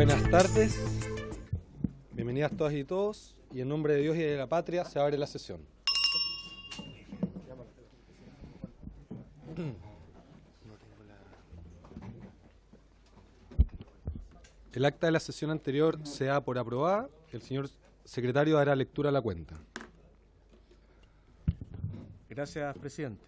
Buenas tardes, bienvenidas todas y todos, y en nombre de Dios y de la patria se abre la sesión. El acta de la sesión anterior se da por aprobada. El señor secretario dará lectura a la cuenta. Gracias, presidente.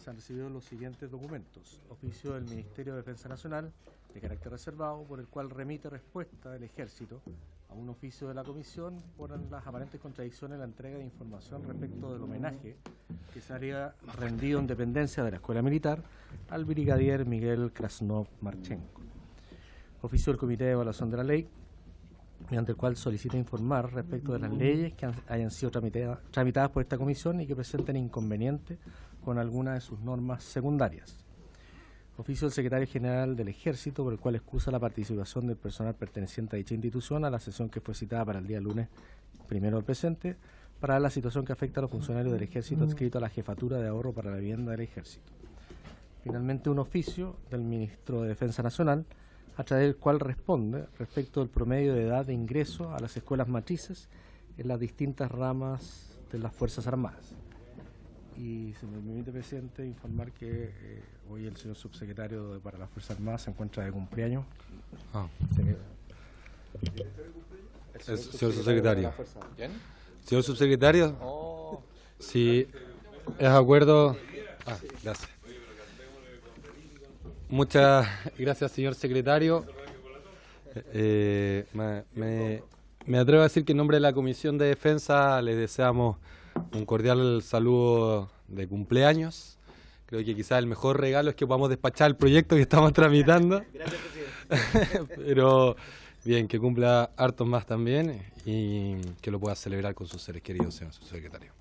Se han recibido los siguientes documentos. Oficio del Ministerio de Defensa Nacional, de carácter reservado, por el cual remite respuesta del Ejército a un oficio de la Comisión por las aparentes contradicciones en la entrega de información respecto del homenaje que se habría rendido en dependencia de la Escuela Militar al brigadier Miguel Krasnov Marchenko. Oficio del Comité de Evaluación de la Ley, mediante el cual solicita informar respecto de las leyes que hayan sido tramitadas por esta comisión y que presenten inconvenientes con alguna de sus normas secundarias. Oficio del Secretario General del Ejército, por el cual excusa la participación del personal perteneciente a dicha institución a la sesión que fue citada para el día lunes 1 del presente, para la situación que afecta a los funcionarios del Ejército adscritos a la Jefatura de Ahorro para la Vivienda del Ejército. Finalmente, un oficio del Ministro de Defensa Nacional, a través del cual responde respecto del promedio de edad de ingreso a las escuelas matrices en las distintas ramas de las Fuerzas Armadas. Y se me permite, presidente, informar que hoy el señor subsecretario para las Fuerzas Armadas se encuentra de cumpleaños. Señor subsecretario. ¿Quién? Señor subsecretario, si es de acuerdo... gracias. Muchas gracias, señor secretario. Me atrevo a decir que en nombre de la Comisión de Defensa les deseamos un cordial saludo de cumpleaños. Creo que quizás el mejor regalo es que podamos despachar el proyecto que estamos tramitando. Gracias, presidente. Pero bien, que cumpla hartos más también y que lo pueda celebrar con sus seres queridos, señor subsecretario.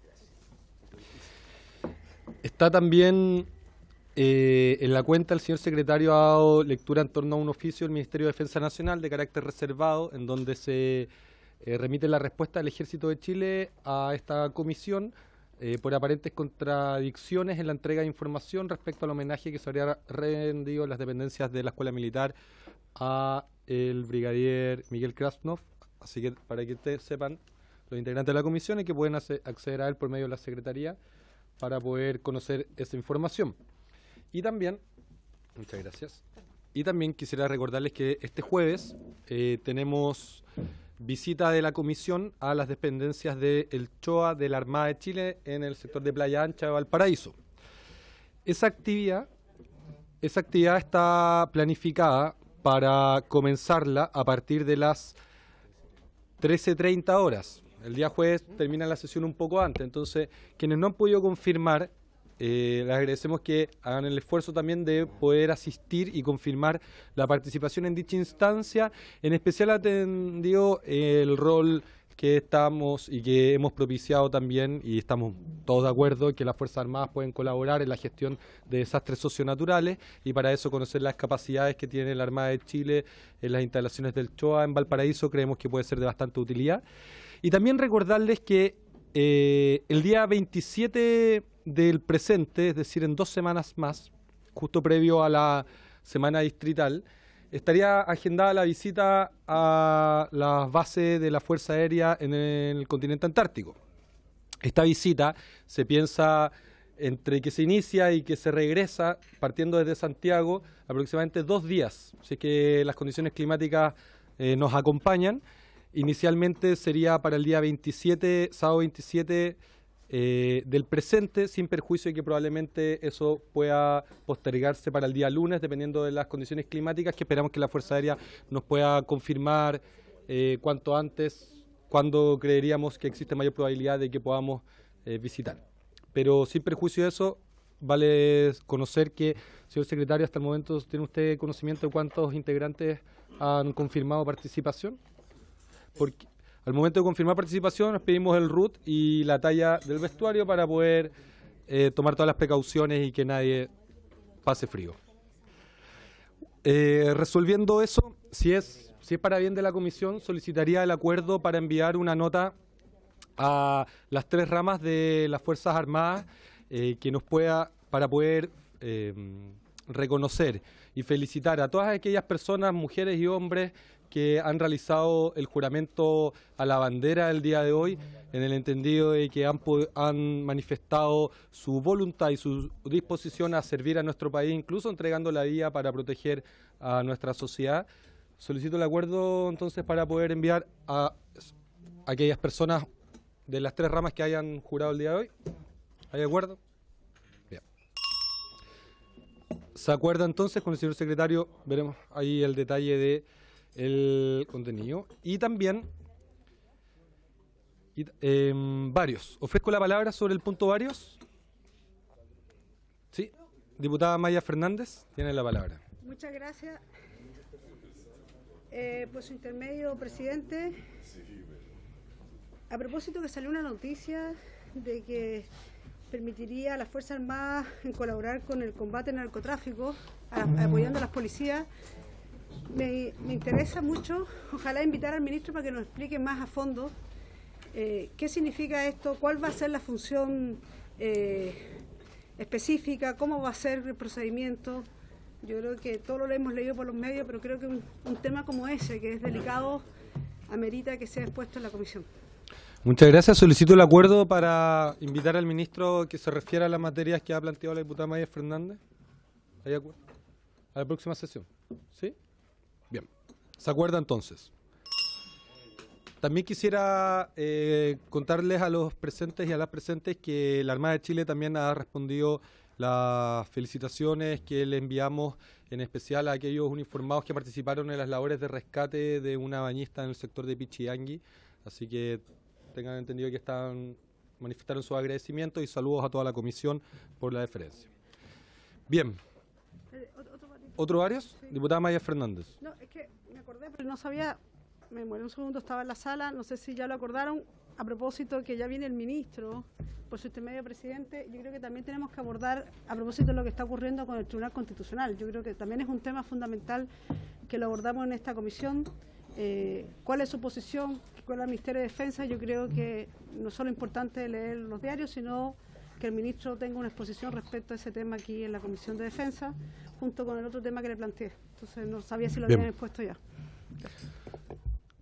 Está también... en la cuenta el señor secretario ha dado lectura en torno a un oficio del Ministerio de Defensa Nacional de carácter reservado, en donde se remite la respuesta del Ejército de Chile a esta comisión por aparentes contradicciones en la entrega de información respecto al homenaje que se habría rendido en las dependencias de la Escuela Militar a el brigadier Miguel Krasnov. Así que para que ustedes sepan, los integrantes de la comisión, y que pueden acceder a él por medio de la Secretaría para poder conocer esa información. Y también, muchas gracias, y también quisiera recordarles que este jueves tenemos visita de la comisión a las dependencias del CHOA de la Armada de Chile en el sector de Playa Ancha de Valparaíso. Esa actividad está planificada para comenzarla a partir de las 13:30 horas. El día jueves termina la sesión un poco antes, entonces quienes no han podido confirmar, les agradecemos que hagan el esfuerzo también de poder asistir y confirmar la participación en dicha instancia, en especial atendido el rol que estamos y que hemos propiciado también, y estamos todos de acuerdo que las Fuerzas Armadas pueden colaborar en la gestión de desastres socionaturales, y para eso conocer las capacidades que tiene la Armada de Chile en las instalaciones del CHOA en Valparaíso creemos que puede ser de bastante utilidad. Y también recordarles que el día 27 del presente, es decir, en 2 semanas más, justo previo a la semana distrital, estaría agendada la visita a las bases de la Fuerza Aérea en el continente antártico. Esta visita se piensa entre que se inicia y que se regresa, partiendo desde Santiago, aproximadamente 2 días, así que las condiciones climáticas nos acompañan. Inicialmente sería para el día 27, sábado 27 del presente, sin perjuicio de que probablemente eso pueda postergarse para el día lunes, dependiendo de las condiciones climáticas, que esperamos que la Fuerza Aérea nos pueda confirmar cuanto antes, cuando creeríamos que existe mayor probabilidad de que podamos visitar. Pero sin perjuicio de eso, vale conocer que, señor secretario, hasta el momento, ¿tiene usted conocimiento de cuántos integrantes han confirmado participación? Porque al momento de confirmar participación nos pedimos el RUT y la talla del vestuario para poder tomar todas las precauciones y que nadie pase frío. Resolviendo eso, si es para bien de la comisión, solicitaría el acuerdo para enviar una nota a las 3 ramas de las Fuerzas Armadas que nos pueda, para poder reconocer y felicitar a todas aquellas personas, mujeres y hombres, que han realizado el juramento a la bandera el día de hoy, en el entendido de que han manifestado su voluntad y su disposición a servir a nuestro país, incluso entregando la vida para proteger a nuestra sociedad. Solicito el acuerdo entonces para poder enviar a aquellas personas de las 3 ramas que hayan jurado el día de hoy. ¿Hay acuerdo? Bien. ¿Se acuerda entonces con el señor secretario? Veremos ahí el detalle de el contenido. Y también varios. Ofrezco la palabra sobre el punto varios. Sí. Diputada Maya Fernández, tiene la palabra. Muchas gracias. Por su intermedio, presidente. A propósito que salió una noticia de que permitiría a las Fuerzas Armadas en colaborar con el combate al narcotráfico, apoyando a las policías, me interesa mucho, ojalá invitar al ministro para que nos explique más a fondo qué significa esto, cuál va a ser la función específica, cómo va a ser el procedimiento. Yo creo que todo lo hemos leído por los medios, pero creo que un tema como ese, que es delicado, amerita que sea expuesto en la comisión. Muchas gracias. Solicito el acuerdo para invitar al ministro que se refiera a las materias que ha planteado la diputada Maya Fernández. ¿Hay acuerdo? A la próxima sesión. ¿Sí? Bien. ¿Se acuerda entonces? También quisiera contarles a los presentes y a las presentes que la Armada de Chile también ha respondido las felicitaciones que le enviamos, en especial a aquellos uniformados que participaron en las labores de rescate de una bañista en el sector de Pichillangui. Así que tengan entendido que manifestaron sus agradecimientos y saludos a toda la comisión por la deferencia. Bien. ¿Otro varios? Sí. Diputada Maya Fernández. No, es que me acordé, pero no sabía, me demoré un segundo, estaba en la sala, no sé si ya lo acordaron, a propósito que ya viene el ministro, por su intermedio presidente, yo creo que también tenemos que abordar, a propósito de lo que está ocurriendo con el Tribunal Constitucional, yo creo que también es un tema fundamental que lo abordamos en esta comisión. ¿Cuál es su posición? ¿Cuál es el Ministerio de Defensa? Yo creo que no solo es importante leer los diarios, sino que el ministro tenga una exposición respecto a ese tema aquí en la Comisión de Defensa, junto con el otro tema que le planteé. Entonces no sabía si lo habían expuesto ya.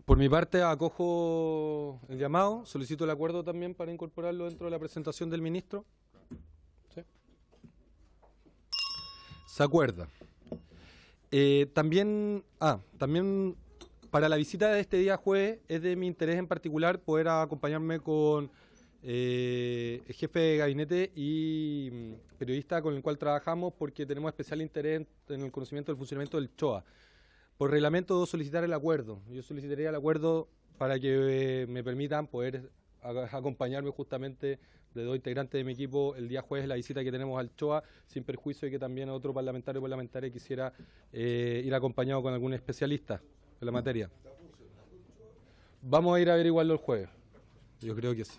Por mi parte acojo el llamado, solicito el acuerdo también para incorporarlo dentro de la presentación del ministro. ¿Sí? ¿Se acuerda? También para la visita de este día jueves es de mi interés en particular poder acompañarme con el jefe de gabinete y periodista con el cual trabajamos, porque tenemos especial interés en el conocimiento del funcionamiento del CHOA. Por reglamento debo solicitar el acuerdo. Yo solicitaría el acuerdo para que me permitan poder acompañarme justamente de 2 integrantes de mi equipo el día jueves, la visita que tenemos al CHOA, sin perjuicio de que también otro parlamentario o parlamentaria quisiera ir acompañado con algún especialista en la materia. Vamos a ir a averiguarlo el jueves. Yo creo que sí.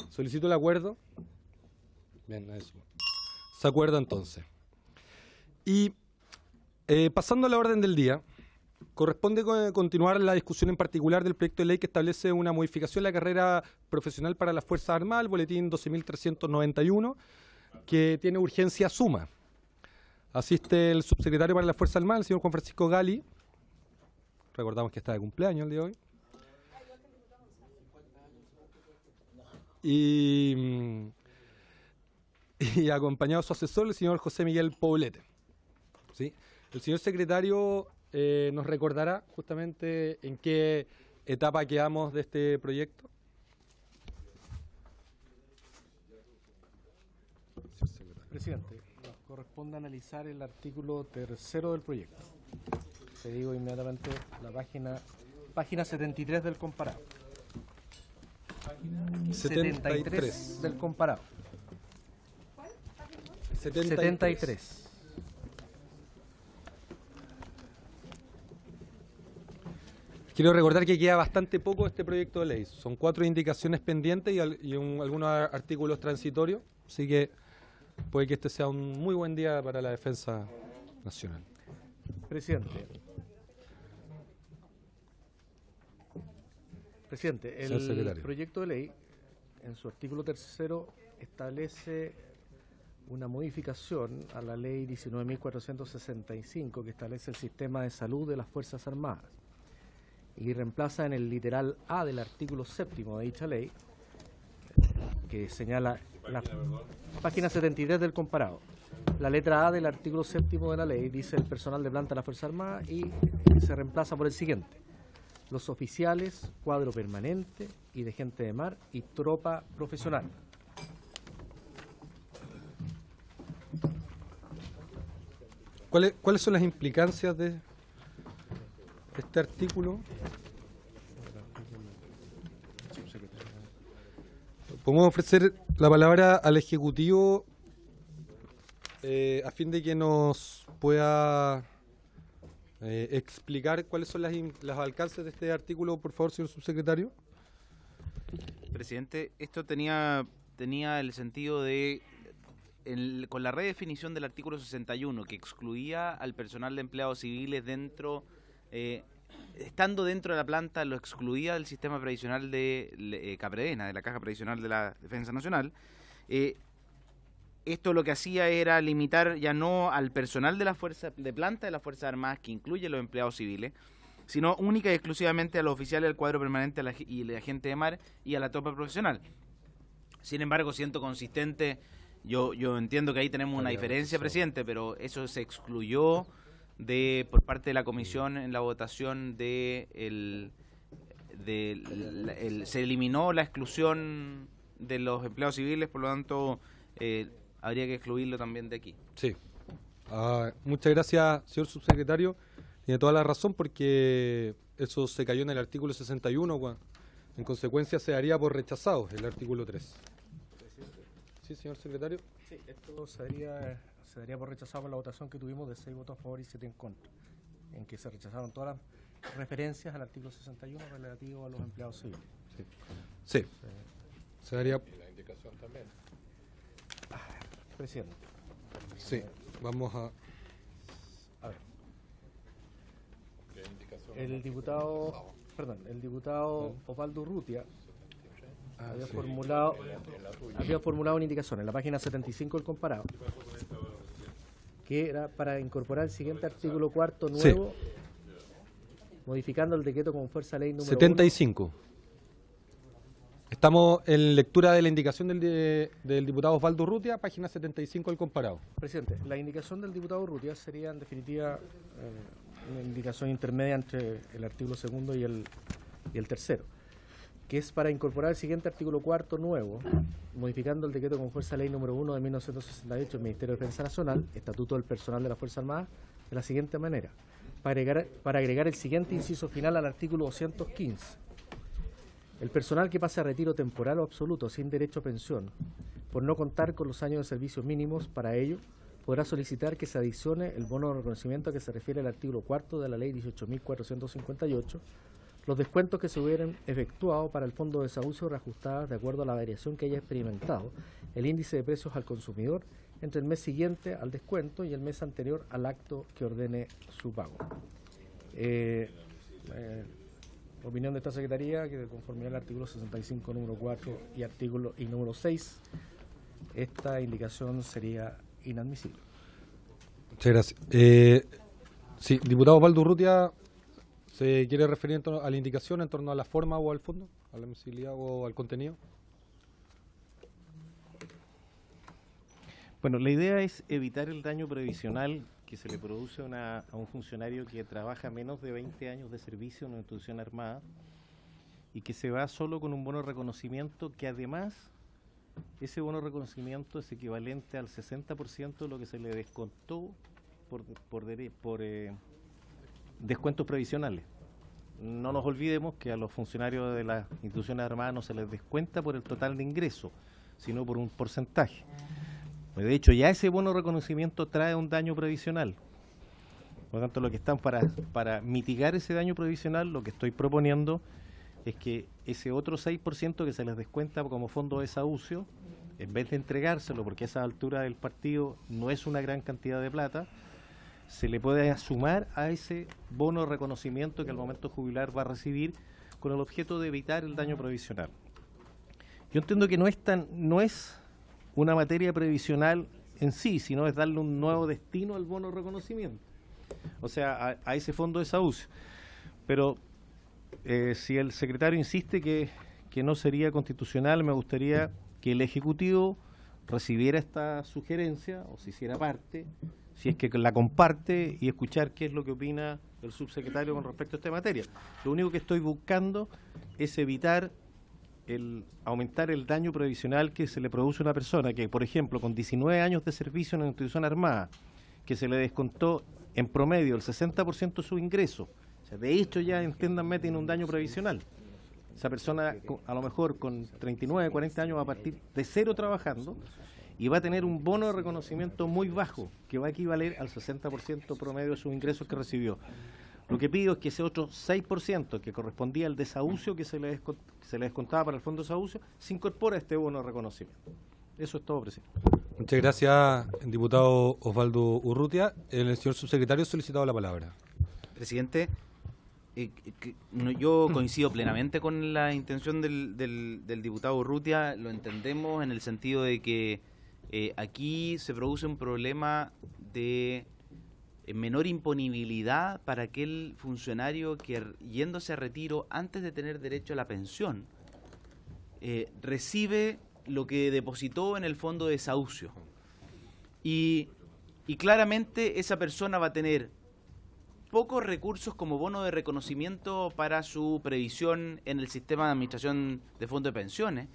Solicito el acuerdo. Bien, eso. ¿Se acuerda entonces? Y pasando a la orden del día, corresponde continuar la discusión en particular del proyecto de ley que establece una modificación de la carrera profesional para las Fuerzas Armadas, el boletín 12.391, que tiene urgencia suma. Asiste el subsecretario para las Fuerzas Armadas, el señor Juan Francisco Gali. Recordamos que está de cumpleaños el día de hoy. Y acompañado de su asesor, el señor José Miguel Poblete. ¿Sí? El señor secretario nos recordará justamente en qué etapa quedamos de este proyecto. Presidente, nos corresponde analizar el artículo 3º del proyecto. Te digo inmediatamente la página 73 del comparado. 73 del comparado. 73. Quiero recordar que queda bastante poco este proyecto de ley. Son 4 indicaciones pendientes y algunos artículos transitorios. Así que puede que este sea un muy buen día para la defensa nacional. Presidente, el proyecto de ley, en su artículo 3º, establece una modificación a la ley 19.465 que establece el sistema de salud de las Fuerzas Armadas y reemplaza en el literal A del artículo 7º de dicha ley, que señala la página 73 del comparado. La letra A del artículo 7º de la ley dice el personal de planta de la Fuerza Armada y se reemplaza por el siguiente: los oficiales, cuadro permanente y de gente de mar y tropa profesional. ¿Cuáles son las implicancias de este artículo? Podemos ofrecer la palabra al Ejecutivo a fin de que nos pueda explicar cuáles son los alcances de este artículo, por favor, señor subsecretario. Presidente, esto tenía el sentido de, con la redefinición del artículo 61, que excluía al personal de empleados civiles estando dentro de la planta, lo excluía del sistema previsional de Capredena, de la Caja Previsional de la Defensa Nacional. Esto lo que hacía era limitar ya no al personal de la fuerza de planta de las Fuerzas Armadas, que incluye los empleados civiles, sino única y exclusivamente a los oficiales del cuadro permanente y la gente de mar y a la tropa profesional. Sin embargo, siento consistente, yo entiendo que ahí tenemos una diferencia, presidente, pero eso se excluyó por parte de la comisión en la votación se eliminó la exclusión de los empleados civiles, por lo tanto habría que excluirlo también de aquí. Sí. Muchas gracias, señor subsecretario. Tiene toda la razón, porque eso se cayó en el artículo 61, en consecuencia se daría por rechazado el artículo 3. Sí, señor secretario. Sí, esto se daría por rechazado por la votación que tuvimos de 6 votos a favor y 7 en contra, en que se rechazaron todas las referencias al artículo 61 relativo a los empleados civiles. Sí. Se daría. Y la indicación también. Presidente. Sí, vamos a. A ver. ¿Qué indicación? El diputado Osvaldo Urrutia había formulado una indicación en la página 75 del comparado, que era para incorporar el siguiente artículo cuarto nuevo, modificando el decreto con fuerza ley número 75. 1. Estamos en lectura de la indicación del diputado Osvaldo Urrutia, página 75 del comparado. Presidente, la indicación del diputado Urrutia sería en definitiva una indicación intermedia entre el artículo segundo y el tercero, que es para incorporar el siguiente artículo cuarto nuevo, modificando el decreto con fuerza ley número 1 de 1968 del Ministerio de Defensa Nacional, Estatuto del Personal de la Fuerza Armada, de la siguiente manera: para agregar el siguiente inciso final al artículo 215. El personal que pase a retiro temporal o absoluto sin derecho a pensión, por no contar con los años de servicio mínimos para ello, podrá solicitar que se adicione el bono de reconocimiento a que se refiere el artículo cuarto de la ley 18.458, los descuentos que se hubieran efectuado para el fondo de desahucio reajustadas de acuerdo a la variación que haya experimentado el índice de precios al consumidor entre el mes siguiente al descuento y el mes anterior al acto que ordene su pago. Opinión de esta Secretaría, que de conformidad al artículo 65, número 4 y número 6, esta indicación sería inadmisible. Muchas gracias. Sí, diputado Osvaldo Urrutia, ¿se quiere referir a la indicación en torno a la forma o al fondo, a la admisibilidad o al contenido? Bueno, la idea es evitar el daño previsional que se le produce a un funcionario que trabaja menos de 20 años de servicio en una institución armada y que se va solo con un bono de reconocimiento, que además ese bono de reconocimiento es equivalente al 60% de lo que se le descontó por descuentos previsionales. No nos olvidemos que a los funcionarios de las instituciones armadas no se les descuenta por el total de ingreso, sino por un porcentaje. De hecho, ya ese bono de reconocimiento trae un daño previsional. Por lo tanto, lo que están para mitigar ese daño previsional, lo que estoy proponiendo es que ese otro 6% que se les descuenta como fondo de desahucio, en vez de entregárselo, porque a esa altura del partido no es una gran cantidad de plata, se le puede sumar a ese bono de reconocimiento que al momento de jubilar va a recibir, con el objeto de evitar el daño previsional. Yo entiendo que no es una materia previsional en sí, sino es darle un nuevo destino al bono de reconocimiento, o sea, a ese fondo de desahucio. Pero si el secretario insiste que no sería constitucional, me gustaría que el Ejecutivo recibiera esta sugerencia, o se hiciera parte, si es que la comparte, y escuchar qué es lo que opina el subsecretario con respecto a esta materia. Lo único que estoy buscando es evitar aumentar el daño previsional que se le produce a una persona que, por ejemplo, con 19 años de servicio en una institución armada, que se le descontó en promedio el 60% de su ingreso, o sea, de hecho ya, entiéndanme, tiene un daño previsional. Esa persona, a lo mejor con 39, 40 años, va a partir de cero trabajando y va a tener un bono de reconocimiento muy bajo, que va a equivaler al 60% promedio de sus ingresos que recibió. Lo que pido es que ese otro 6% que correspondía al desahucio que se le descontaba para el fondo de desahucio, se incorpore a este bono de reconocimiento. Eso es todo, presidente. Muchas gracias, diputado Osvaldo Urrutia. El señor subsecretario ha solicitado la palabra. Presidente, yo coincido plenamente con la intención del diputado Urrutia. Lo entendemos en el sentido de que aquí se produce un problema de menor imponibilidad para aquel funcionario que, yéndose a retiro antes de tener derecho a la pensión, recibe lo que depositó en el fondo de desahucio. Y claramente esa persona va a tener pocos recursos como bono de reconocimiento para su previsión en el sistema de administración de fondos de pensiones,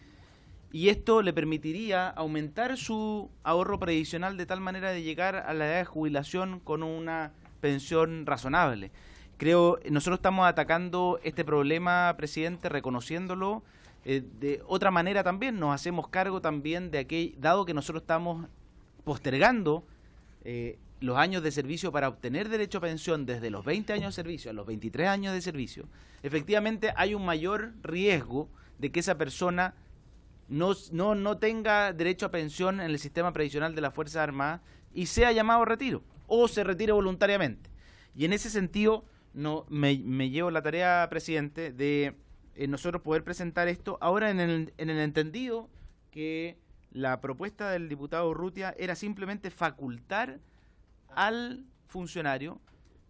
y esto le permitiría aumentar su ahorro previsional de tal manera de llegar a la edad de jubilación con una pensión razonable. Creo, nosotros estamos atacando este problema, presidente, reconociéndolo. De otra manera también nos hacemos cargo también de aquel, dado que nosotros estamos postergando los años de servicio para obtener derecho a pensión desde los 20 años de servicio a los 23 años de servicio, efectivamente hay un mayor riesgo de que esa persona no tenga derecho a pensión en el sistema previsional de las Fuerzas Armadas y sea llamado a retiro o se retire voluntariamente. Y en ese sentido me llevo la tarea, presidente, de nosotros poder presentar esto ahora en el entendido que la propuesta del diputado Urrutia era simplemente facultar al funcionario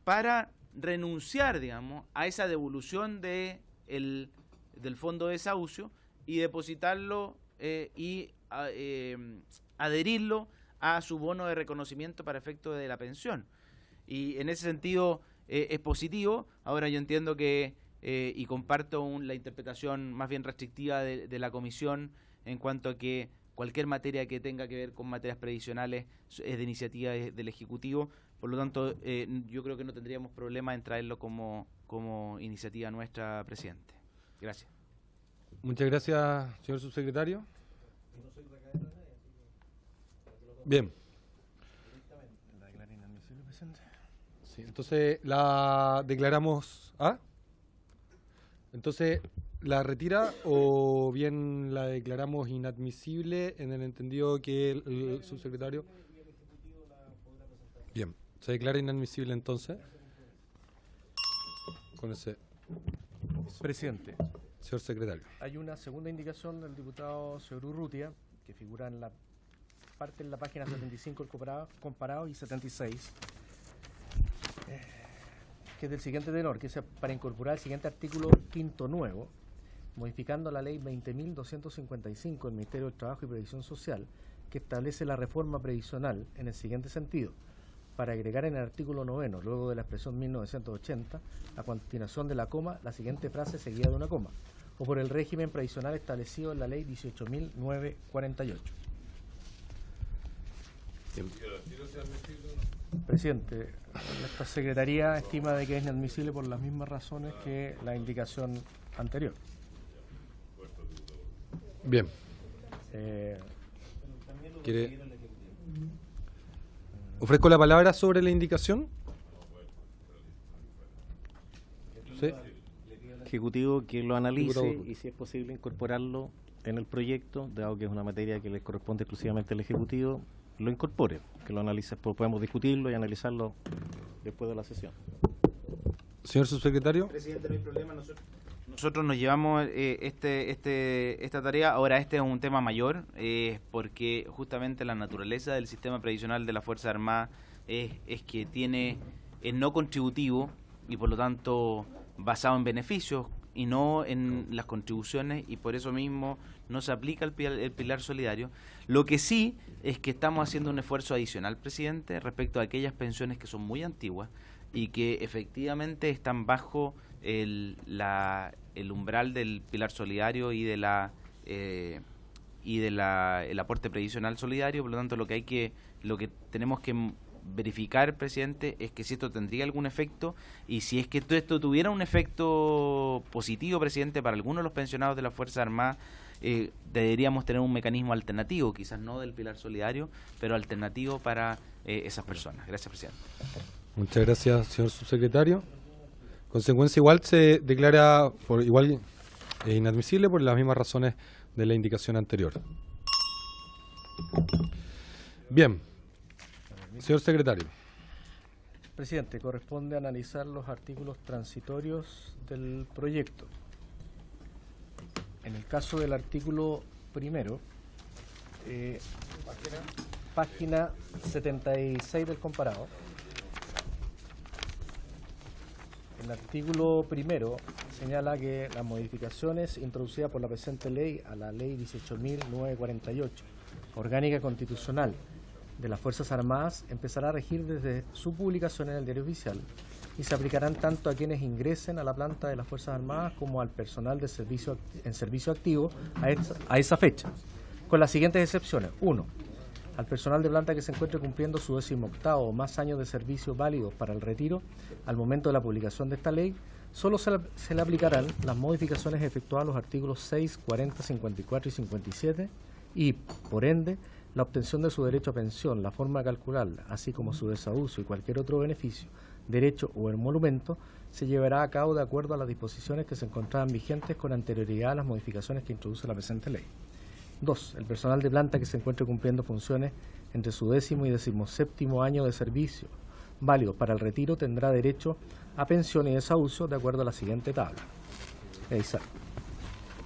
para renunciar, digamos, a esa devolución del fondo de desahucio y depositarlo y adherirlo a su bono de reconocimiento para efecto de la pensión. Y en ese sentido es positivo. Ahora yo entiendo que, y comparto la interpretación más bien restrictiva de la comisión en cuanto a que cualquier materia que tenga que ver con materias previsionales es de iniciativa del Ejecutivo. Por lo tanto, yo creo que no tendríamos problema en traerlo como iniciativa nuestra, presidente. Gracias. Muchas gracias, señor subsecretario. Bien. ¿La declara inadmisible, presidente? Sí, entonces la declaramos. Entonces, ¿la retira o bien la declaramos inadmisible en el entendido que el subsecretario? Bien, se declara inadmisible entonces. Con ese. Presidente, Señor secretario. hay una segunda indicación del diputado señor Urrutia, que figura en la parte en la página 75 del comparado y 76, que es del siguiente tenor, que es para incorporar el siguiente artículo quinto nuevo, modificando la ley 20.255 del Ministerio del Trabajo y Previsión Social, que establece la reforma previsional en el siguiente sentido: para agregar en el artículo 9, luego de la expresión 1980, a continuación de la coma, la siguiente frase seguida de una coma, o por el régimen previsional establecido en la ley 18.948. Presidente, esta Secretaría estima de que es inadmisible por las mismas razones que la indicación anterior. Bien. ¿Quiere? ¿Ofrezco la palabra sobre la indicación? ¿Sí? Ejecutivo que lo analice Diputado. y si es posible incorporarlo en el proyecto, dado que es una materia que le corresponde exclusivamente al Ejecutivo, lo incorpore, que lo analice, podemos discutirlo y analizarlo después de la sesión. Señor subsecretario. Presidente, no hay problema. Nosotros nos llevamos esta tarea. Ahora este es un tema mayor, porque justamente la naturaleza del sistema previsional de la Fuerza Armada es que es no contributivo y por lo tanto basado en beneficios y no en las contribuciones, y por eso mismo no se aplica el pilar solidario. Lo que sí es que estamos haciendo un esfuerzo adicional, presidente, respecto a aquellas pensiones que son muy antiguas y que efectivamente están bajo el umbral del pilar solidario y el aporte previsional solidario. Por lo tanto, lo que tenemos que verificar, presidente, es que si esto tendría algún efecto, y si es que todo esto tuviera un efecto positivo, presidente, para algunos de los pensionados de la Fuerza Armada, deberíamos tener un mecanismo alternativo, quizás no del pilar solidario, pero alternativo para esas personas. Gracias, presidente. Muchas gracias, señor subsecretario. Consecuencia, igual se declara inadmisible por las mismas razones de la indicación anterior. Bien, señor secretario. Presidente, corresponde analizar los artículos transitorios del proyecto. En el caso del artículo primero, página 76 del comparado. El artículo primero señala que las modificaciones introducidas por la presente ley a la ley 18.948, orgánica constitucional de las Fuerzas Armadas, empezará a regir desde su publicación en el Diario Oficial y se aplicarán tanto a quienes ingresen a la planta de las Fuerzas Armadas como al personal de servicio activo a esa fecha, con las siguientes excepciones. 1. Al personal de planta que se encuentre cumpliendo su 18º o más años de servicio válidos para el retiro al momento de la publicación de esta ley, solo se le aplicarán las modificaciones efectuadas a los artículos 6, 40, 54 y 57 y, por ende, la obtención de su derecho a pensión, la forma de calcularla, así como su desahucio y cualquier otro beneficio, derecho o emolumento, se llevará a cabo de acuerdo a las disposiciones que se encontraban vigentes con anterioridad a las modificaciones que introduce la presente ley. 2. El personal de planta que se encuentre cumpliendo funciones entre su 10º y 17º año de servicio válidos para el retiro tendrá derecho a pensión y desahucio de acuerdo a la siguiente tabla.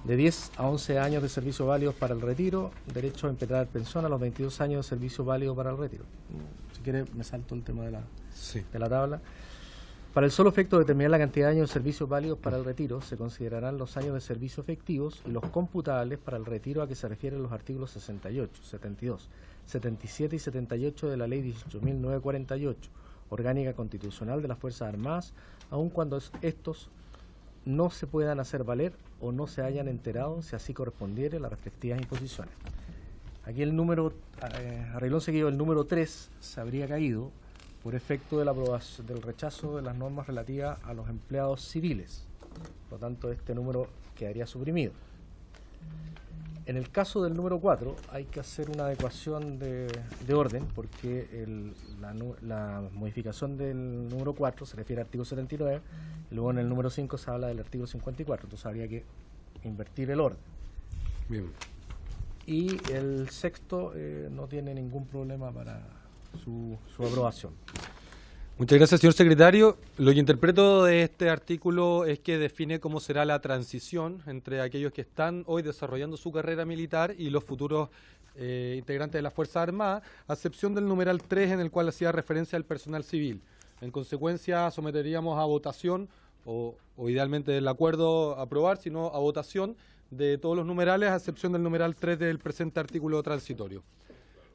De 10 a 11 años de servicio válidos para el retiro, derecho a impetrar pensión a los 22 años de servicio válido para el retiro. Si quiere, me salto el tema de la tabla. Para el solo efecto de determinar la cantidad de años de servicio válidos para el retiro, se considerarán los años de servicio efectivos y los computables para el retiro a que se refieren los artículos 68, 72, 77 y 78 de la Ley 18.948, orgánica constitucional de las Fuerzas Armadas, aun cuando estos no se puedan hacer valer o no se hayan enterado, si así correspondiere, las respectivas imposiciones. Aquí el número, arreglón seguido, el número 3 se habría caído por efecto de la aprobación, del rechazo de las normas relativas a los empleados civiles. Por lo tanto, este número quedaría suprimido. En el caso del número 4 hay que hacer una adecuación de orden, porque la modificación del número 4 se refiere al artículo 79, y luego en el número 5 se habla del artículo 54, entonces habría que invertir el orden. Bien. Y el sexto no tiene ningún problema para su aprobación. Muchas gracias, señor secretario. Lo que interpreto de este artículo es que define cómo será la transición entre aquellos que están hoy desarrollando su carrera militar y los futuros integrantes de las Fuerzas Armadas, a excepción del numeral 3 en el cual hacía referencia al personal civil. En consecuencia, someteríamos a votación, o idealmente el acuerdo a aprobar, sino a votación de todos los numerales, a excepción del numeral 3 del presente artículo transitorio.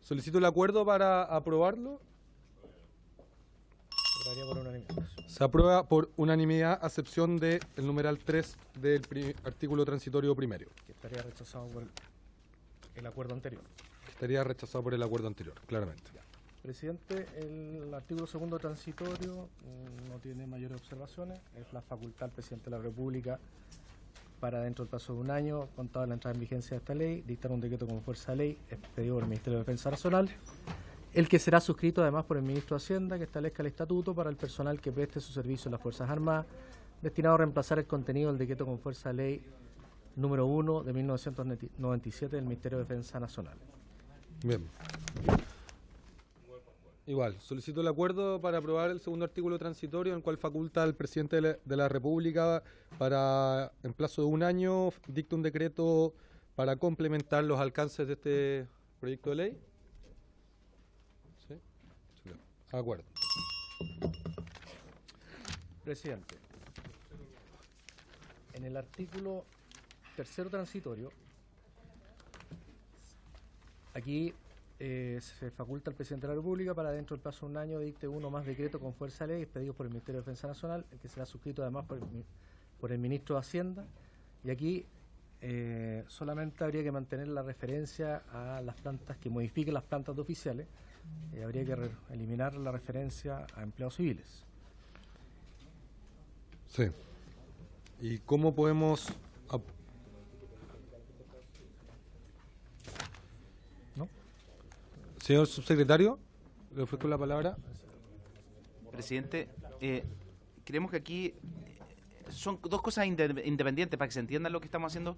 Solicito el acuerdo para aprobarlo. Por unanimidad. Se aprueba por unanimidad, a excepción del numeral 3 del artículo transitorio primero. Que estaría rechazado por el acuerdo anterior. Estaría rechazado por el acuerdo anterior, claramente. Presidente, el artículo segundo transitorio no tiene mayores observaciones. Es la facultad del presidente de la República para, dentro del plazo de un año, contado la entrada en vigencia de esta ley, dictar un decreto como fuerza de ley expedido por el Ministerio de Defensa Nacional, el que será suscrito además por el Ministro de Hacienda, que establezca el estatuto para el personal que preste su servicio en las Fuerzas Armadas, destinado a reemplazar el contenido del decreto con fuerza de ley número 1 de 1997 del Ministerio de Defensa Nacional. Bien. Igual, solicito el acuerdo para aprobar el segundo artículo transitorio en el cual faculta al presidente de la República para, en plazo de un año, dicta un decreto para complementar los alcances de este proyecto de ley. ¿Sí? De acuerdo. Presidente, en el artículo tercero transitorio, aquí se faculta al presidente de la República para dentro del plazo de un año dicte uno más decreto con fuerza de ley expedidos por el Ministerio de Defensa Nacional, que será suscrito además por el ministro de Hacienda. Y aquí solamente habría que mantener la referencia a las plantas que modifiquen las plantas de oficiales. Habría que eliminar la referencia a empleados civiles. Sí. ¿Y cómo podemos ¿No? Señor subsecretario, le ofrezco la palabra. Presidente, creemos que aquí son dos cosas independientes para que se entienda lo que estamos haciendo.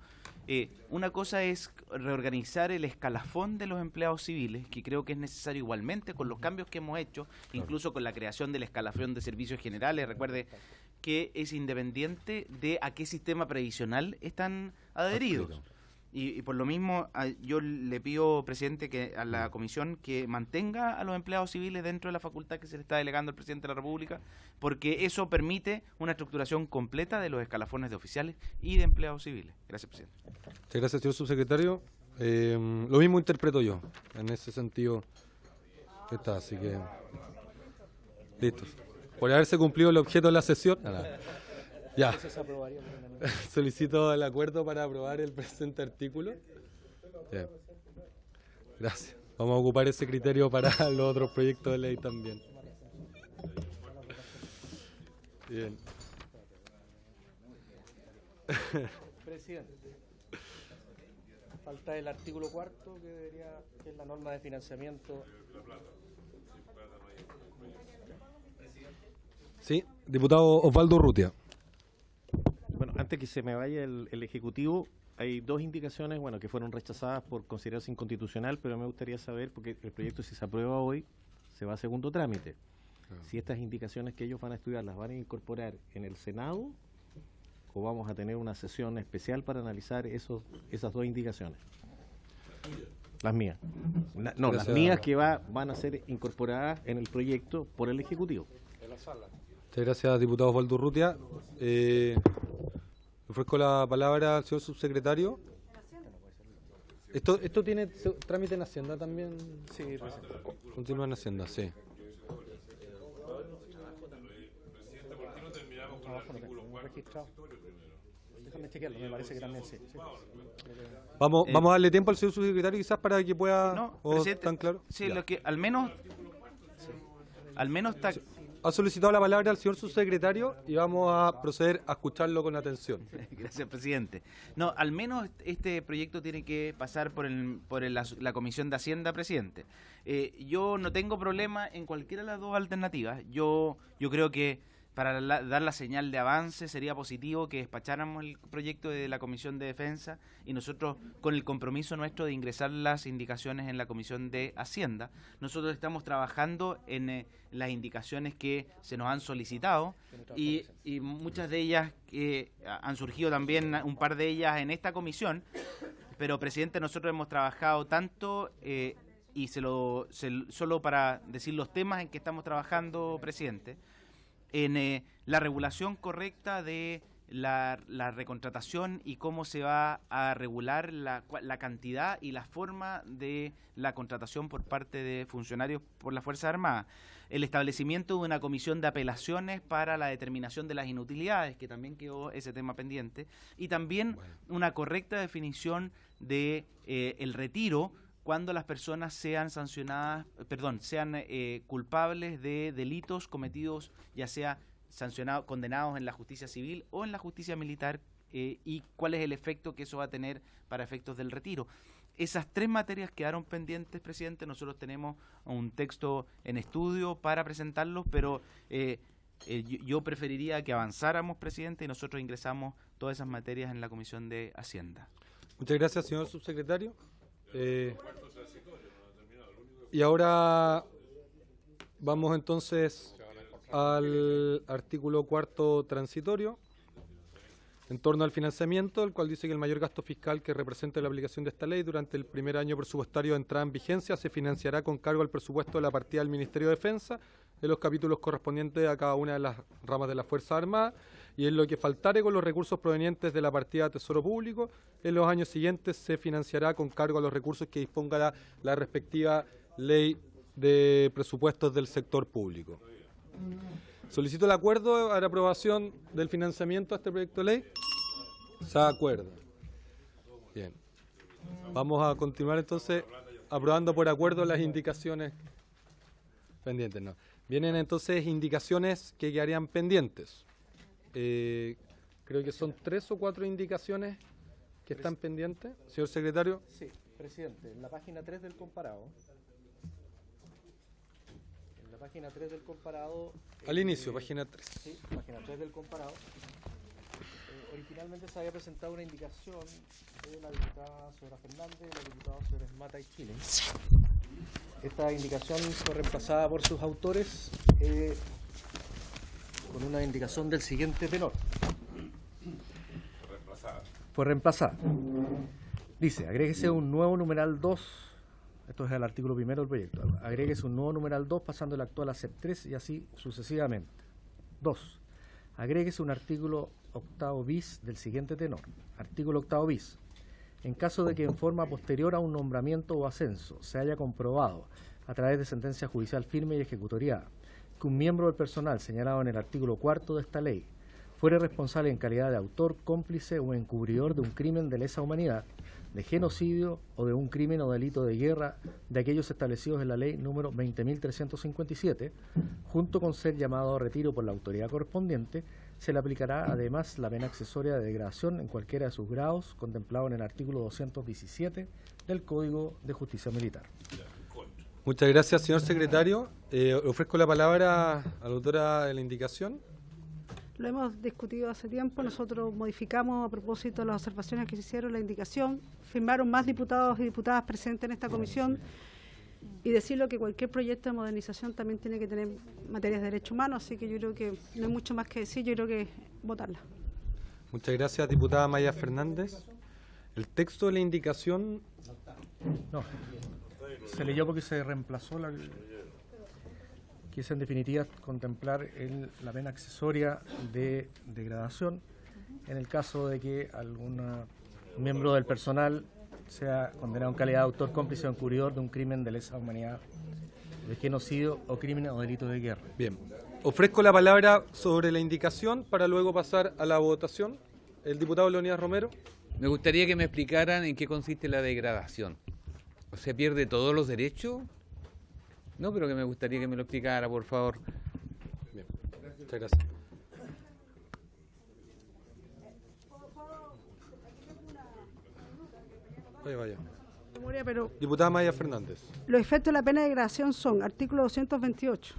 Una cosa es reorganizar el escalafón de los empleados civiles, que creo que es necesario igualmente con los cambios que hemos hecho, incluso con la creación del escalafón de servicios generales. Recuerde que es independiente de a qué sistema previsional están adheridos. Y por lo mismo, yo le pido, presidente, que a la comisión que mantenga a los empleados civiles dentro de la facultad que se le está delegando al presidente de la República, porque eso permite una estructuración completa de los escalafones de oficiales y de empleados civiles. Gracias, presidente. Muchas gracias, señor subsecretario. Lo mismo interpreto yo, en ese sentido está, así que listos. Por haberse cumplido el objeto de la sesión, ya. Solicito el acuerdo para aprobar el presente artículo. Bien. Gracias. Vamos a ocupar ese criterio para los otros proyectos de ley también. Bien. Presidente, falta el artículo cuarto que es la norma de financiamiento. Sí, diputado Osvaldo Urrutia. Bueno, antes que se me vaya el Ejecutivo, hay dos indicaciones, bueno, que fueron rechazadas por considerarse inconstitucional, pero me gustaría saber, porque el proyecto, si se aprueba hoy, se va a segundo trámite. Si estas indicaciones que ellos van a estudiar las van a incorporar en el Senado, o vamos a tener una sesión especial para analizar esas dos indicaciones. Las mías. No, las mías que van a ser incorporadas en el proyecto por el Ejecutivo. Muchas gracias, diputado Osvaldo Urrutia. Ofrezco la palabra al señor subsecretario. ¿Esto tiene trámite en Hacienda también? Sí, presidente. Continúa en Hacienda, sí. Abajo no tengo registrado. Déjame chequearlo, me parece que también sí. Vamos a darle tiempo al señor subsecretario quizás para que pueda... No, ¿O presidente, tan claro? sí, Ya. lo que al menos está... Ha solicitado la palabra al señor subsecretario y vamos a proceder a escucharlo con atención. Gracias, presidente. No, al menos este proyecto tiene que pasar por la Comisión de Hacienda, presidente. Yo no tengo problema en cualquiera de las dos alternativas. Yo creo que para dar la señal de avance sería positivo que despacháramos el proyecto de la Comisión de Defensa y nosotros, con el compromiso nuestro de ingresar las indicaciones en la Comisión de Hacienda, nosotros estamos trabajando en las indicaciones que se nos han solicitado y muchas de ellas han surgido también, un par de ellas en esta comisión, pero, presidente, nosotros hemos trabajado tanto... y solo para decir los temas en que estamos trabajando, presidente, en la regulación correcta de la recontratación y cómo se va a regular la cantidad y la forma de la contratación por parte de funcionarios por las Fuerzas Armadas. El establecimiento de una comisión de apelaciones para la determinación de las inutilidades, que también quedó ese tema pendiente, y también una correcta definición de el retiro cuando las personas sean culpables de delitos cometidos, ya sea condenados en la justicia civil o en la justicia militar, y cuál es el efecto que eso va a tener para efectos del retiro. Esas tres materias quedaron pendientes, presidente. Nosotros tenemos un texto en estudio para presentarlos, pero yo preferiría que avanzáramos, presidente, y nosotros ingresamos todas esas materias en la Comisión de Hacienda. Muchas gracias, señor subsecretario. Y ahora Vamos entonces al artículo 4 transitorio, en torno al financiamiento, el cual dice que el mayor gasto fiscal que represente la aplicación de esta ley durante el primer año presupuestario de entrada en vigencia se financiará con cargo al presupuesto de la partida del Ministerio de Defensa en los capítulos correspondientes a cada una de las ramas de las Fuerzas Armadas, y en lo que faltare con los recursos provenientes de la partida de Tesoro Público, en los años siguientes se financiará con cargo a los recursos que disponga la respectiva ley de presupuestos del sector público. Solicito el acuerdo a la aprobación del financiamiento a este proyecto de ley. Se acuerda. Bien. Vamos a continuar entonces aprobando por acuerdo las indicaciones pendientes. No. Vienen entonces indicaciones que quedarían pendientes. Creo que son 3 o 4 indicaciones que están pendientes. Señor secretario. Sí, presidente, en la página 3 del comparado. Página 3 del comparado. Al inicio, página 3. Sí, página 3 del comparado. Originalmente se había presentado una indicación de la diputada señora Fernández y la diputada señora Mata y Chile. Esta indicación fue reemplazada por sus autores con una indicación del siguiente tenor. Fue reemplazada. Dice, agréguese un nuevo numeral 2. Esto es el artículo 1 del proyecto. Agréguese un nuevo numeral 2 pasando el actual a CEP 3 y así sucesivamente. 2. Agréguese un artículo 8 bis del siguiente tenor. Artículo 8 bis. En caso de que en forma posterior a un nombramiento o ascenso se haya comprobado a través de sentencia judicial firme y ejecutoriada que un miembro del personal señalado en el artículo 4 de esta ley fuere responsable en calidad de autor, cómplice o encubridor de un crimen de lesa humanidad, de genocidio o de un crimen o delito de guerra de aquellos establecidos en la ley número 20.357, junto con ser llamado a retiro por la autoridad correspondiente, se le aplicará además la pena accesoria de degradación en cualquiera de sus grados contemplado en el artículo 217 del Código de Justicia Militar. Muchas gracias, señor secretario. Ofrezco la palabra a la autora de la indicación. Lo hemos discutido hace tiempo, nosotros modificamos a propósito de las observaciones que se hicieron, la indicación, firmaron más diputados y diputadas presentes en esta comisión y decirlo que cualquier proyecto de modernización también tiene que tener materias de derechos humanos, así que yo creo que no hay mucho más que decir, yo creo que votarla. Muchas gracias, diputada Maya Fernández. El texto de la indicación... No, se leyó porque se reemplazó la... Quise en definitiva contemplar la pena accesoria de degradación en el caso de que algún miembro del personal sea condenado en calidad de autor, cómplice o encubridor de un crimen de lesa humanidad, de genocidio o crimen o delito de guerra. Bien, ofrezco la palabra sobre la indicación para luego pasar a la votación. El diputado Leonidas Romero. Me gustaría que me explicaran en qué consiste la degradación. ¿O se pierde todos los derechos? No, pero que me gustaría que me lo explicara, por favor. Bien, muchas gracias. Vaya. Pero Diputada Maya Fernández. los efectos de la pena de degradación son: artículo 228,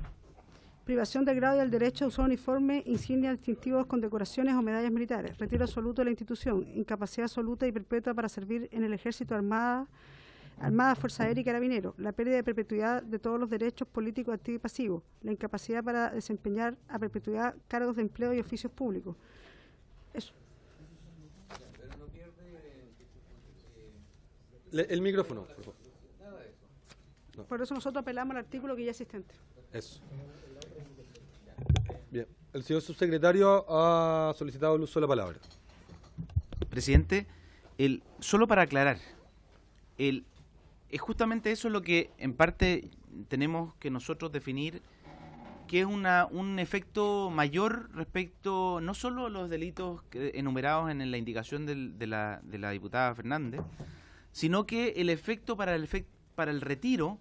privación del grado y del derecho a usar uniforme, insignias distintivos, condecoraciones o medallas militares, retiro absoluto de la institución, incapacidad absoluta y perpetua para servir en el ejército, armada, Fuerza Aérea y Carabineros, la pérdida de perpetuidad de todos los derechos políticos activos y pasivos, la incapacidad para desempeñar a perpetuidad cargos de empleo y oficios públicos. Eso. El micrófono, por favor. No. Por eso nosotros apelamos al artículo que ya es existente. Eso. Bien, el señor subsecretario ha solicitado el uso de la palabra. Presidente, solo para aclarar, es justamente eso lo que en parte tenemos que nosotros definir, que es un efecto mayor respecto no solo a los delitos enumerados en la indicación de la diputada Fernández, sino que el efecto para el retiro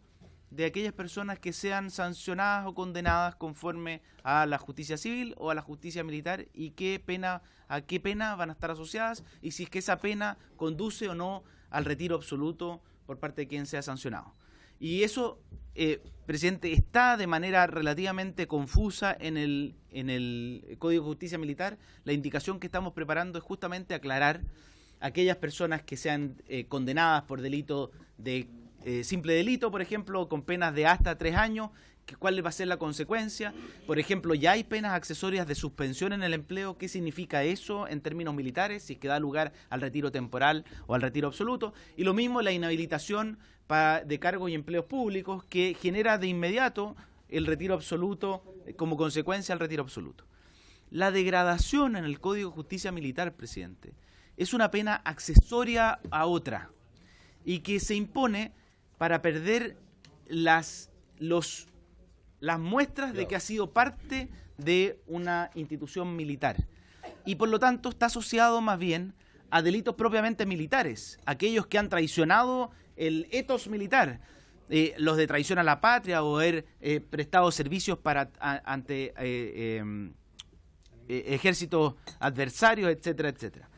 de aquellas personas que sean sancionadas o condenadas conforme a la justicia civil o a la justicia militar, y a qué pena van a estar asociadas, y si es que esa pena conduce o no al retiro absoluto por parte de quien sea sancionado. Y eso, presidente, está de manera relativamente confusa en el Código de Justicia Militar. La indicación que estamos preparando es justamente aclarar aquellas personas que sean condenadas por delito de simple delito, por ejemplo, con penas de hasta 3 años, ¿cuál va a ser la consecuencia? Por ejemplo, ya hay penas accesorias de suspensión en el empleo. ¿Qué significa eso en términos militares? Si es que da lugar al retiro temporal o al retiro absoluto. Y lo mismo la inhabilitación de cargos y empleos públicos, que genera de inmediato el retiro absoluto, como consecuencia al retiro absoluto. La degradación en el Código de Justicia Militar, presidente, es una pena accesoria a otra y que se impone para perder las muestras de que ha sido parte de una institución militar. Y por lo tanto está asociado más bien a delitos propiamente militares, aquellos que han traicionado el ethos militar, los de traición a la patria o haber prestado servicios ante ejércitos adversarios, etcétera, etcétera.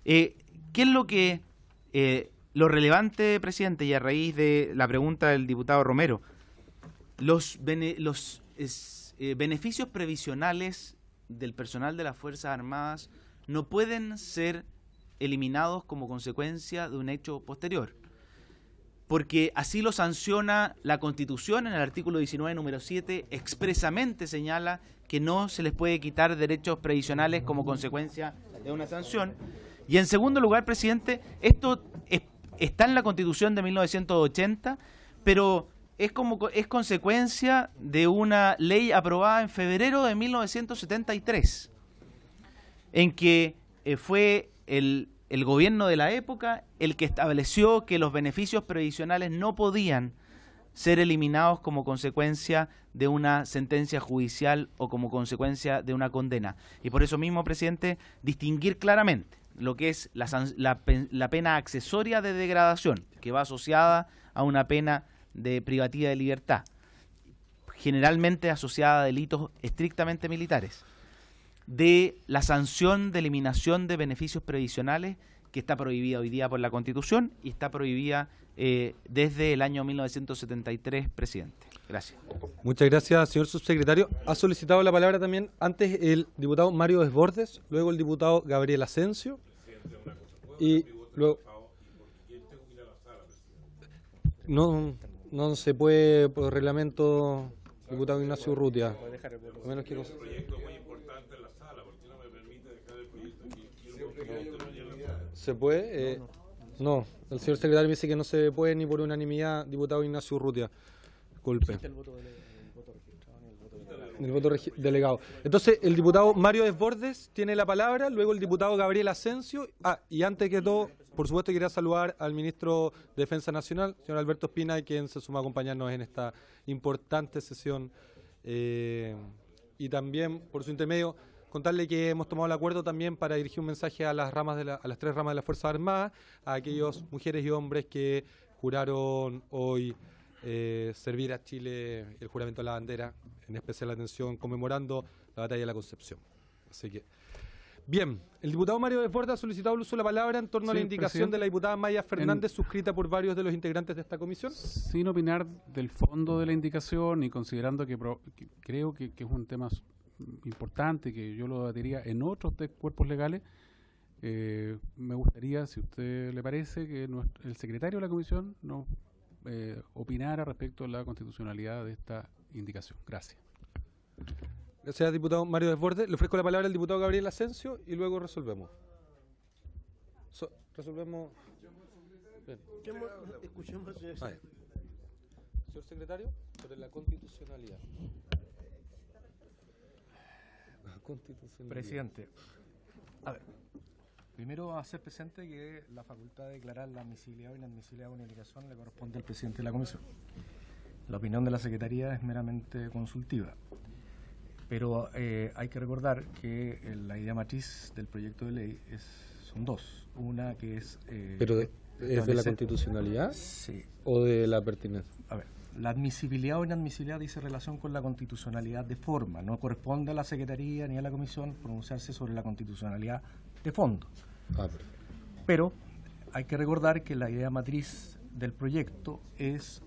¿Qué es lo relevante, presidente, y a raíz de la pregunta del diputado Romero? Los beneficios previsionales del personal de las Fuerzas Armadas no pueden ser eliminados como consecuencia de un hecho posterior, porque así lo sanciona la Constitución en el artículo 19, número 7, expresamente señala que no se les puede quitar derechos previsionales como consecuencia de una sanción. Y en segundo lugar, presidente, esto está en la Constitución de 1980, pero es consecuencia de una ley aprobada en febrero de 1973, en que fue el gobierno de la época el que estableció que los beneficios previsionales no podían ser eliminados como consecuencia de una sentencia judicial o como consecuencia de una condena. Y por eso mismo, presidente, distinguir claramente lo que es la pena accesoria de degradación, que va asociada a una pena de privativa de libertad, generalmente asociada a delitos estrictamente militares, de la sanción de eliminación de beneficios previsionales, que está prohibida hoy día por la Constitución y está prohibida desde el año 1973, presidente. Gracias. Muchas gracias, señor subsecretario. Ha solicitado la palabra también antes el diputado Mario Desbordes, luego el diputado Gabriel Asensio y luego... No se puede por reglamento, diputado Ignacio Urrutia. A menos que cosa. ¿Se puede? No, el señor secretario me dice que no se puede ni por unanimidad, diputado Ignacio Urrutia. Disculpe. El voto delegado. Entonces, el diputado Mario Desbordes tiene la palabra, luego el diputado Gabriel Asensio. Y antes que todo, por supuesto, quería saludar al ministro de Defensa Nacional, señor Alberto Espina, quien se suma a acompañarnos en esta importante sesión. Y también, por su intermedio, contarle que hemos tomado el acuerdo también para dirigir un mensaje a las 3 ramas de las Fuerzas Armadas, a aquellos mujeres y hombres que juraron hoy servir a Chile el juramento de la bandera, en especial atención conmemorando la batalla de la Concepción. Así que, bien, el diputado Mario Desbordes ha solicitado el uso de la palabra en torno a la indicación presidente, de la diputada Maya Fernández, suscrita por varios de los integrantes de esta comisión. Sin opinar del fondo de la indicación y considerando que creo que es un tema importante, que yo lo debatiría en otros cuerpos legales, me gustaría, si a usted le parece, que el secretario de la comisión nos opinara respecto a la constitucionalidad de esta indicación. Gracias. Gracias, diputado Mario Desbordes. Le ofrezco la palabra al diputado Gabriel Asensio y luego resolvemos. Resolvemos. Escuchemos, señor. Señor secretario, sobre la constitucionalidad. Presidente, a ver, primero hacer presente que la facultad de declarar la admisibilidad o inadmisibilidad de una indicación le corresponde al presidente de la comisión. La opinión de la Secretaría es meramente consultiva, pero hay que recordar que la idea matriz del proyecto de ley son dos. Una que es... ¿Pero es de la constitucionalidad? Sí. ¿O de la pertinencia? A ver, la admisibilidad o inadmisibilidad dice relación con la constitucionalidad de forma. No corresponde a la Secretaría ni a la Comisión pronunciarse sobre la constitucionalidad de fondo. Pero hay que recordar que la idea matriz del proyecto es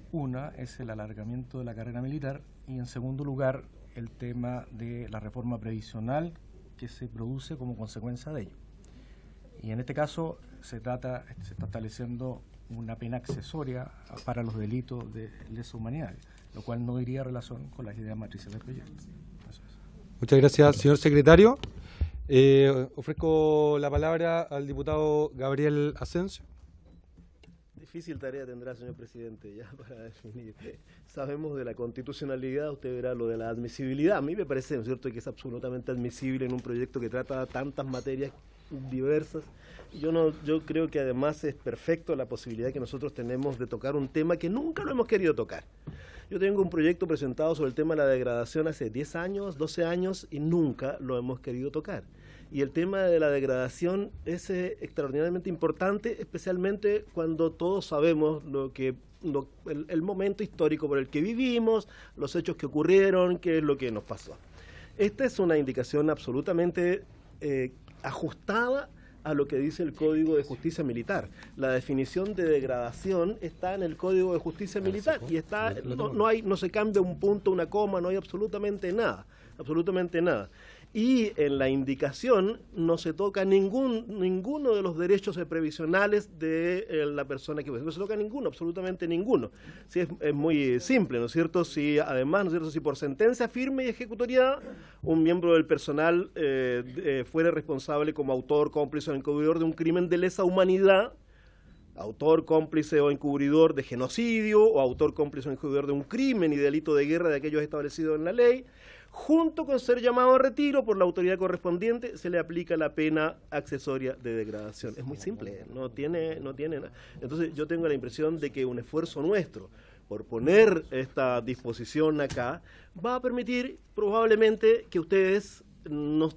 el alargamiento de la carrera militar y en segundo lugar el tema de la reforma previsional que se produce como consecuencia de ello. Y en este caso se está estableciendo una pena accesoria para los delitos de lesa humanidad, lo cual no iría en relación con las ideas matrices del proyecto. Eso es. Muchas gracias, señor secretario. Ofrezco la palabra al diputado Gabriel Asensio. Difícil tarea tendrá, señor presidente, ya para definir. Sabemos de la constitucionalidad, usted verá lo de la admisibilidad. A mí me parece, ¿no es cierto?, que es absolutamente admisible en un proyecto que trata tantas materias diversas. Yo creo que además es perfecto la posibilidad que nosotros tenemos de tocar un tema que nunca lo hemos querido tocar. Yo tengo un proyecto presentado sobre el tema de la degradación hace 10 años, 12 años y nunca lo hemos querido tocar. Y el tema de la degradación es extraordinariamente importante, especialmente cuando todos sabemos el momento histórico por el que vivimos, los hechos que ocurrieron, qué es lo que nos pasó. Esta es una indicación absolutamente ajustada a lo que dice el Código de Justicia Militar. La definición de degradación está en el Código de Justicia Militar y está no se cambia un punto, una coma, no hay absolutamente nada, absolutamente nada. Y en la indicación no se toca ninguno de los derechos previsionales de la persona que no se toca ninguno, absolutamente ninguno. Sí, es muy simple, ¿no es cierto? Si además, ¿no es cierto?, si por sentencia firme y ejecutoriada un miembro del personal fuera responsable como autor, cómplice o encubridor de un crimen de lesa humanidad, autor, cómplice o encubridor de genocidio, o autor, cómplice o encubridor de un crimen y delito de guerra de aquellos establecidos en la ley, junto con ser llamado a retiro por la autoridad correspondiente, se le aplica la pena accesoria de degradación. Es muy simple, no tiene nada. Entonces yo tengo la impresión de que un esfuerzo nuestro por poner esta disposición acá va a permitir probablemente que ustedes nos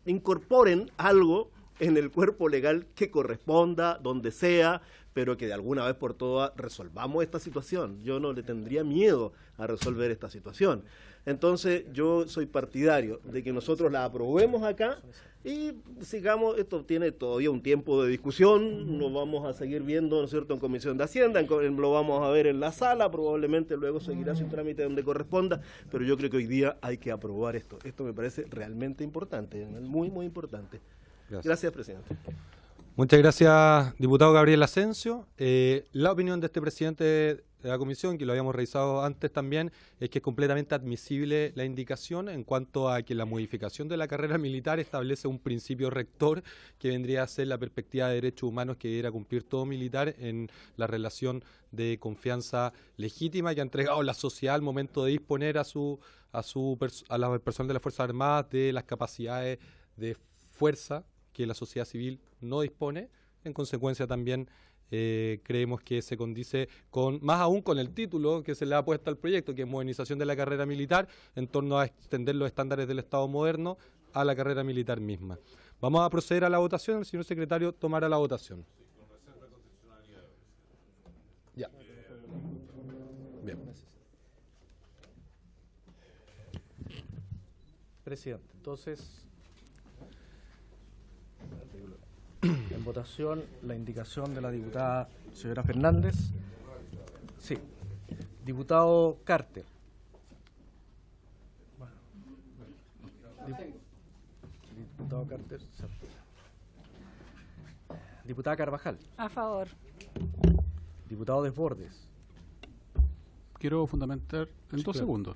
incorporen algo en el cuerpo legal que corresponda, donde sea, pero que de alguna vez por todas resolvamos esta situación. Yo no le tendría miedo a resolver esta situación. Entonces yo soy partidario de que nosotros la aprobemos acá y sigamos, esto tiene todavía un tiempo de discusión, lo vamos a seguir viendo, ¿no es cierto?, en Comisión de Hacienda, lo vamos a ver en la sala, probablemente luego seguirá su trámite donde corresponda, pero yo creo que hoy día hay que aprobar esto. Esto me parece realmente importante, muy, muy importante. Gracias, presidente. Muchas gracias, diputado Gabriel Asensio. La opinión de este presidente de la comisión, que lo habíamos revisado antes también, es que es completamente admisible la indicación en cuanto a que la modificación de la carrera militar establece un principio rector que vendría a ser la perspectiva de derechos humanos que debiera cumplir todo militar en la relación de confianza legítima que ha entregado la sociedad al momento de disponer a la personal de las Fuerzas Armadas de las capacidades de fuerza que la sociedad civil no dispone. En consecuencia también creemos que se condice más aún con el título que se le ha puesto al proyecto, que es modernización de la carrera militar, en torno a extender los estándares del Estado moderno a la carrera militar misma. Vamos a proceder a la votación. El señor secretario tomará la votación. Ya. Bien. Presidente, entonces, en votación la indicación de la diputada señora Fernández. Sí. Diputado Carter. Diputado Carter. Diputada Carvajal. A favor. Diputado Desbordes. Quiero fundamentar en Sí, 2 claro. segundos.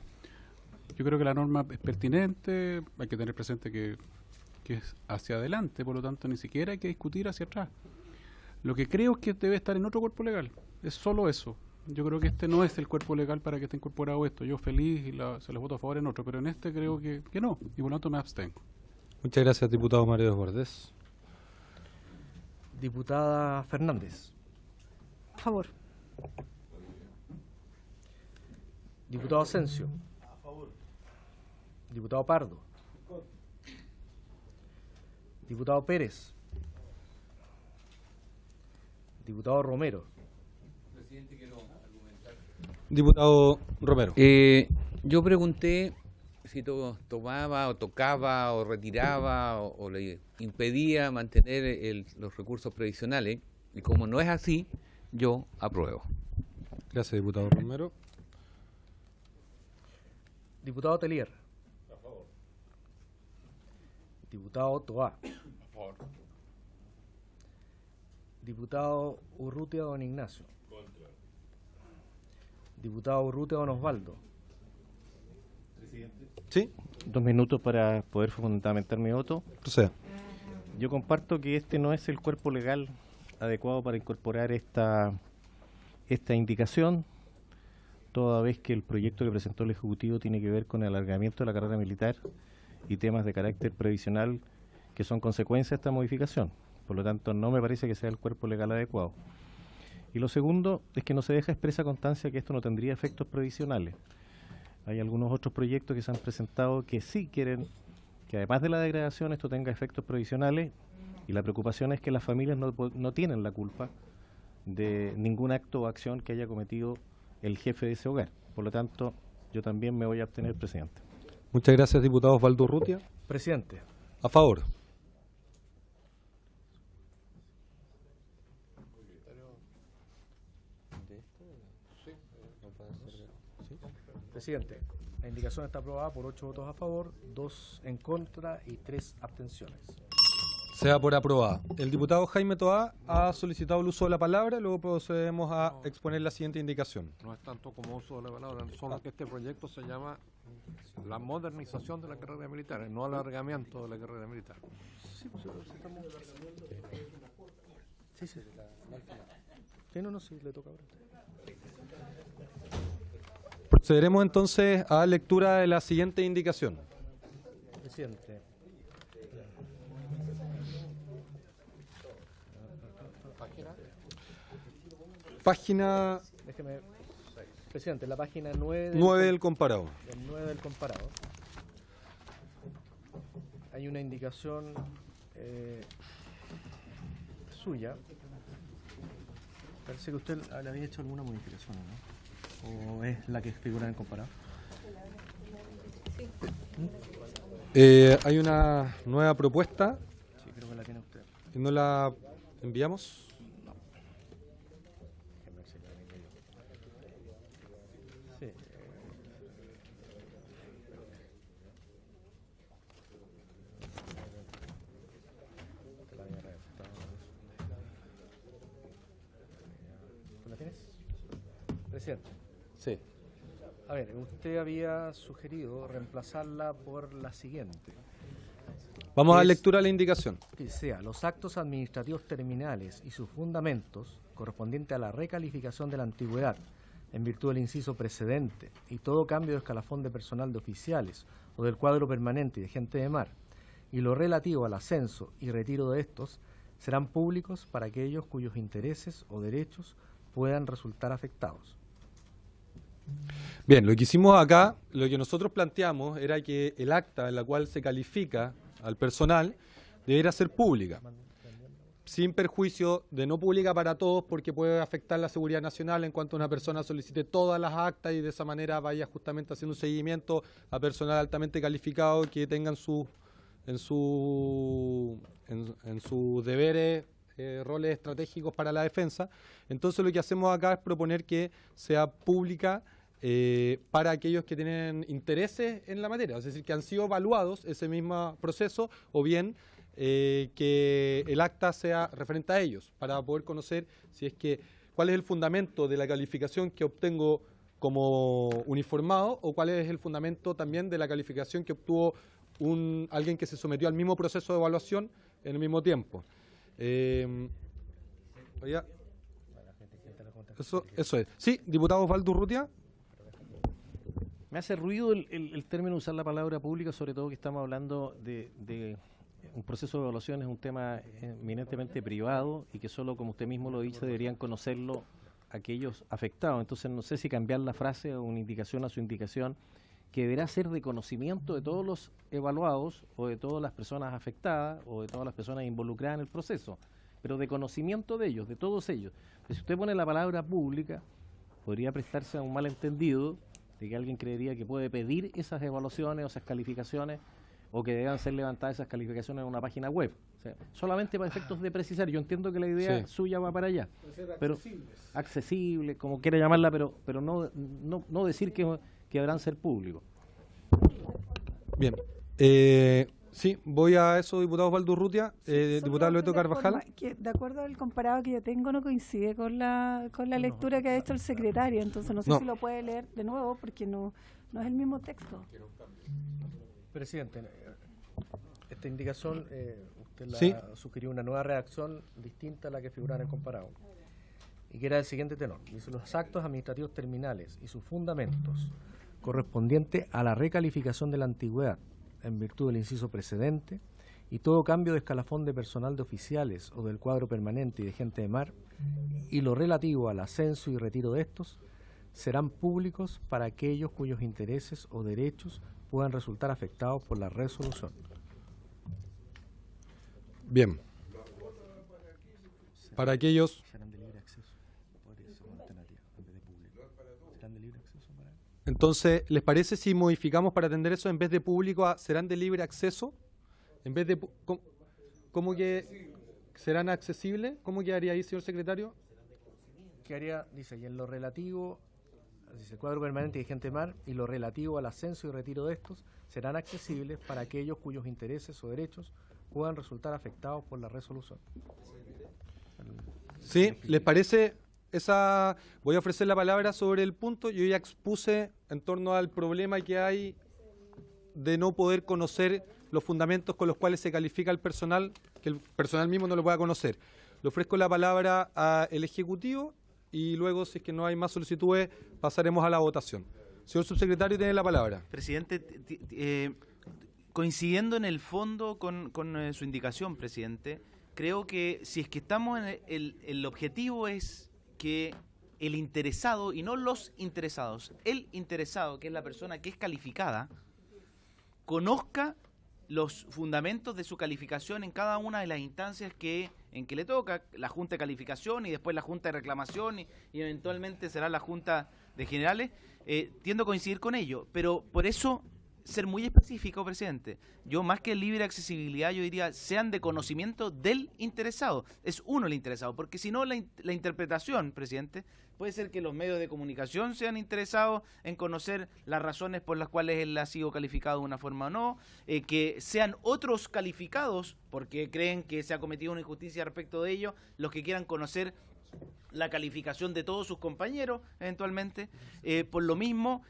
Yo creo que la norma es pertinente, hay que tener presente que es hacia adelante, por lo tanto ni siquiera hay que discutir hacia atrás. Lo que creo es que debe estar en otro cuerpo legal, es solo eso. Yo creo que este no es el cuerpo legal para que esté incorporado esto. Yo feliz y se los voto a favor en otro, pero en este creo que no, y por lo tanto me abstengo. Muchas gracias, diputado Mario Desbordes. Diputada Fernández. A favor. Diputado Asensio. A favor. Diputado Pardo. Diputado Pérez. Diputado Romero. Diputado Romero. Yo pregunté si tomaba o tocaba o retiraba o le impedía mantener los recursos previsionales, y como no es así, yo apruebo. Gracias, diputado Romero. Diputado Telier. A favor. Diputado Toá. A favor. Diputado Urrutia, don Ignacio. Diputado Urrutia, don Osvaldo. ¿Sí? 2 minutos para poder fundamentar mi voto. Proceda. Yo comparto que este no es el cuerpo legal adecuado para incorporar esta indicación, toda vez que el proyecto que presentó el Ejecutivo tiene que ver con el alargamiento de la carrera militar y temas de carácter previsional que son consecuencia de esta modificación. Por lo tanto, no me parece que sea el cuerpo legal adecuado. Y lo segundo es que no se deja expresa constancia que esto no tendría efectos previsionales. Hay algunos otros proyectos que se han presentado que sí quieren que además de la degradación esto tenga efectos previsionales, y la preocupación es que las familias no tienen la culpa de ningún acto o acción que haya cometido el jefe de ese hogar. Por lo tanto, yo también me voy a abstener, presidente. Muchas gracias, diputado Osvaldo Urrutia. Presidente. A favor. Presidente, la indicación está aprobada por 8 votos a favor, 2 en contra y 3 abstenciones. Se da por aprobada. El diputado Jaime Toá ha solicitado el uso de la palabra, luego procedemos a exponer la siguiente indicación. No es tanto como uso de la palabra, solo que este proyecto se llama la modernización de la carrera militar, no alargamiento de la carrera militar. Sí, sí. Sí, no, sí, le toca ahora. Procederemos entonces a lectura de la siguiente indicación. Presidente. Página Déjeme. Presidente, la página 9 9 del comparado. El 9 del comparado. Hay una indicación suya. Parece que usted le había hecho alguna modificación, ¿no? ¿O es la que figura en el comparado? Hay una nueva propuesta. Sí, creo que la tiene usted. ¿Y no la enviamos? Déjeme ver si la tengo yo. Sí. Te la había redactado. ¿Tú la tienes? Presidente. Sí. A ver, usted había sugerido reemplazarla por la siguiente. Vamos a Es- lectura de la indicación. Que sea los actos administrativos terminales y sus fundamentos correspondientes a la recalificación de la antigüedad en virtud del inciso precedente y todo cambio de escalafón de personal de oficiales o del cuadro permanente y de gente de mar y lo relativo al ascenso y retiro de estos serán públicos para aquellos cuyos intereses o derechos puedan resultar afectados. Bien, lo que hicimos acá, lo que nosotros planteamos era que el acta en la cual se califica al personal debería ser pública, sin perjuicio de no pública para todos, porque puede afectar la seguridad nacional en cuanto una persona solicite todas las actas y de esa manera vaya justamente haciendo un seguimiento a personal altamente calificado que tengan en sus deberes roles estratégicos para la defensa. Entonces lo que hacemos acá es proponer que sea pública para aquellos que tienen intereses en la materia, es decir, que han sido evaluados ese mismo proceso, o bien que el acta sea referente a ellos, para poder conocer si es que cuál es el fundamento de la calificación que obtengo como uniformado, o cuál es el fundamento también de la calificación que obtuvo alguien que se sometió al mismo proceso de evaluación en el mismo tiempo. Eso es. Sí, diputado Osvaldo Urrutia. Me hace ruido el término usar la palabra pública, sobre todo que estamos hablando de un proceso de evaluación, es un tema eminentemente privado y que solo, como usted mismo lo dice, deberían conocerlo aquellos afectados. Entonces no sé si cambiar la frase o una indicación a su indicación, que deberá ser de conocimiento de todos los evaluados o de todas las personas afectadas o de todas las personas involucradas en el proceso, pero de conocimiento de ellos, de todos ellos. Si usted pone la palabra pública, podría prestarse a un malentendido de que alguien creería que puede pedir esas evaluaciones o esas calificaciones, o que deban ser levantadas esas calificaciones en una página web. O sea, solamente para efectos de precisar. Yo entiendo que la idea suya va para allá, pero accesible, como quiera llamarla, pero no decir que deberán ser públicos. Bien. Sí, voy a eso, diputado Osvaldo Urrutia, diputado Loreto Carvajal. Que, de acuerdo al comparado que yo tengo, no coincide con la lectura que ha hecho el secretario, entonces no sé si lo puede leer de nuevo porque no es el mismo texto. Presidente, esta indicación, usted Sí. sugirió una nueva redacción distinta a la que figura en el comparado. Y que era el siguiente tenor. Dice: los actos administrativos terminales y sus fundamentos correspondientes a la recalificación de la antigüedad en virtud del inciso precedente y todo cambio de escalafón de personal de oficiales o del cuadro permanente y de gente de mar y lo relativo al ascenso y retiro de estos serán públicos para aquellos cuyos intereses o derechos puedan resultar afectados por la resolución. Bien. Para aquellos... Serán de libre acceso. Podría ser una alternativa en vez de público. ¿Serán de libre acceso para...? Entonces, ¿les parece si modificamos para atender eso en vez de público a serán de libre acceso? En vez de... ¿Cómo que serán accesibles? ¿Cómo quedaría ahí, señor secretario? ¿Qué haría? Dice, y en lo relativo, dice, el cuadro permanente y de gente de mar, y lo relativo al ascenso y retiro de estos, serán accesibles para aquellos cuyos intereses o derechos puedan resultar afectados por la resolución. Sí, ¿les parece esa? Voy a ofrecer la palabra sobre el punto. Yo ya expuse en torno al problema que hay de no poder conocer los fundamentos con los cuales se califica el personal, que el personal mismo no lo pueda conocer. Le ofrezco la palabra al Ejecutivo y luego, si es que no hay más solicitudes, pasaremos a la votación. Señor subsecretario, tiene la palabra. Presidente, coincidiendo en el fondo con su indicación, presidente, creo que si es que estamos en el objetivo es que el interesado, y no los interesados, el interesado, que es la persona que es calificada, conozca los fundamentos de su calificación en cada una de las instancias en que le toca, la Junta de Calificación y después la Junta de Reclamación y eventualmente será la Junta de Generales. Tiendo a coincidir con ello, pero por eso ser muy específico, presidente. Yo, más que libre accesibilidad, yo diría sean de conocimiento del interesado. Es uno el interesado, porque si no la interpretación, presidente, puede ser que los medios de comunicación sean interesados en conocer las razones por las cuales él ha sido calificado de una forma o no, que sean otros calificados porque creen que se ha cometido una injusticia respecto de ello, los que quieran conocer la calificación de todos sus compañeros, eventualmente. Por lo mismo,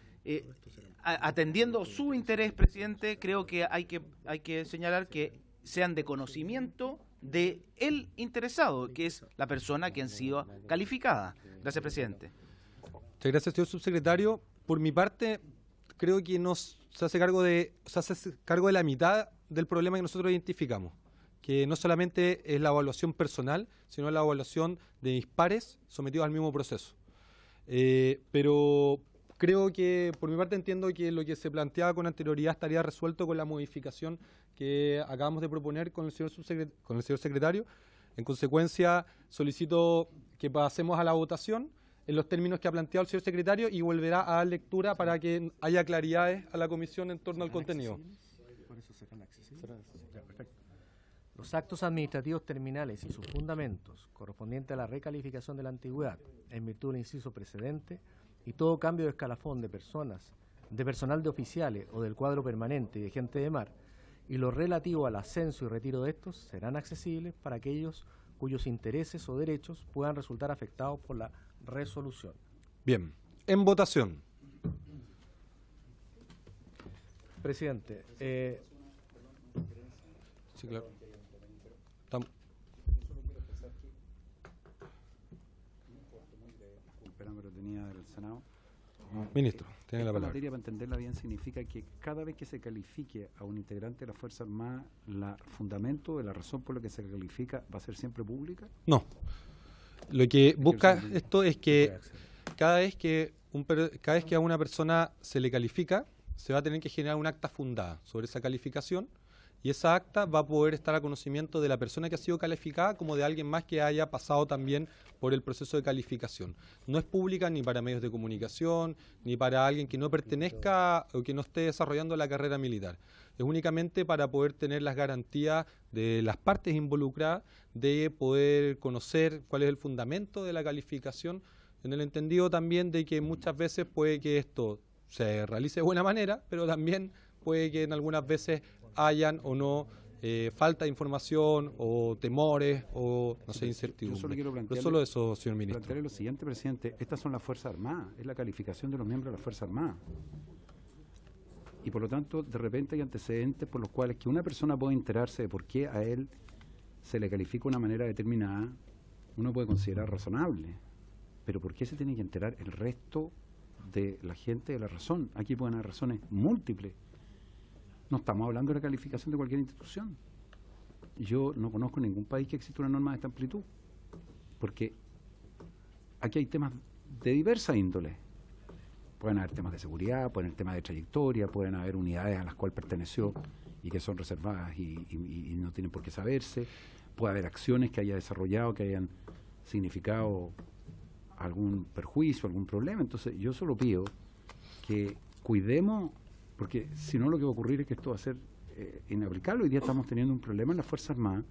atendiendo su interés, presidente, creo que hay que señalar que sean de conocimiento de el interesado, que es la persona que ha sido calificada. Gracias, presidente. Muchas gracias, señor subsecretario. Por mi parte, creo que se hace cargo de la mitad del problema que nosotros identificamos, que no solamente es la evaluación personal, sino la evaluación de mis pares sometidos al mismo proceso. Pero creo que, por mi parte, entiendo que lo que se planteaba con anterioridad estaría resuelto con la modificación que acabamos de proponer con el señor secretario. En consecuencia, solicito que pasemos a la votación en los términos que ha planteado el señor secretario y volverá a dar lectura para que haya claridades a la comisión en torno al contenido. Por eso serán accesibles. Ya, perfecto. Los actos administrativos terminales y sus fundamentos correspondientes a la recalificación de la antigüedad en virtud del inciso precedente y todo cambio de escalafón de personal de oficiales o del cuadro permanente y de gente de mar y lo relativo al ascenso y retiro de estos serán accesibles para aquellos cuyos intereses o derechos puedan resultar afectados por la resolución. Bien, en votación. Presidente, Sí, claro. Estamos. Pero tenía del Senado. Ministro, tiene la Esta palabra. materia, para entenderla bien, significa que cada vez que se califique a un integrante de la Fuerza Armada, el fundamento de la razón por la que se califica va a ser siempre pública. No. Lo que busca esto es que cada vez que a una persona se le califica, se va a tener que generar un acta fundada sobre esa calificación y esa acta va a poder estar a conocimiento de la persona que ha sido calificada como de alguien más que haya pasado también por el proceso de calificación. No es pública ni para medios de comunicación, ni para alguien que no pertenezca o que no esté desarrollando la carrera militar. Es únicamente para poder tener las garantías de las partes involucradas de poder conocer cuál es el fundamento de la calificación, en el entendido también de que muchas veces puede que esto se realice de buena manera, pero también puede que en algunas veces hayan o no falta de información o temores o, no sé, incertidumbre. Yo solo quiero plantearle, no solo eso, señor ministro. Plantearle lo siguiente, presidente. Estas son las Fuerzas Armadas, es la calificación de los miembros de las Fuerzas Armadas. Y por lo tanto, de repente hay antecedentes por los cuales que una persona puede enterarse de por qué a él se le califica de una manera determinada, uno puede considerar razonable. Pero ¿por qué se tiene que enterar el resto de la gente de la razón? Aquí pueden haber razones múltiples. No estamos hablando de la calificación de cualquier institución. Yo no conozco ningún país que exista una norma de esta amplitud, porque aquí hay temas de diversa índole. Pueden haber temas de seguridad, pueden haber temas de trayectoria, pueden haber unidades a las cuales perteneció y que son reservadas y no tienen por qué saberse. Puede haber acciones que haya desarrollado que hayan significado algún perjuicio, algún problema. Entonces yo solo pido que cuidemos, porque si no lo que va a ocurrir es que esto va a ser inaplicable. Hoy día estamos teniendo un problema en las Fuerzas Armadas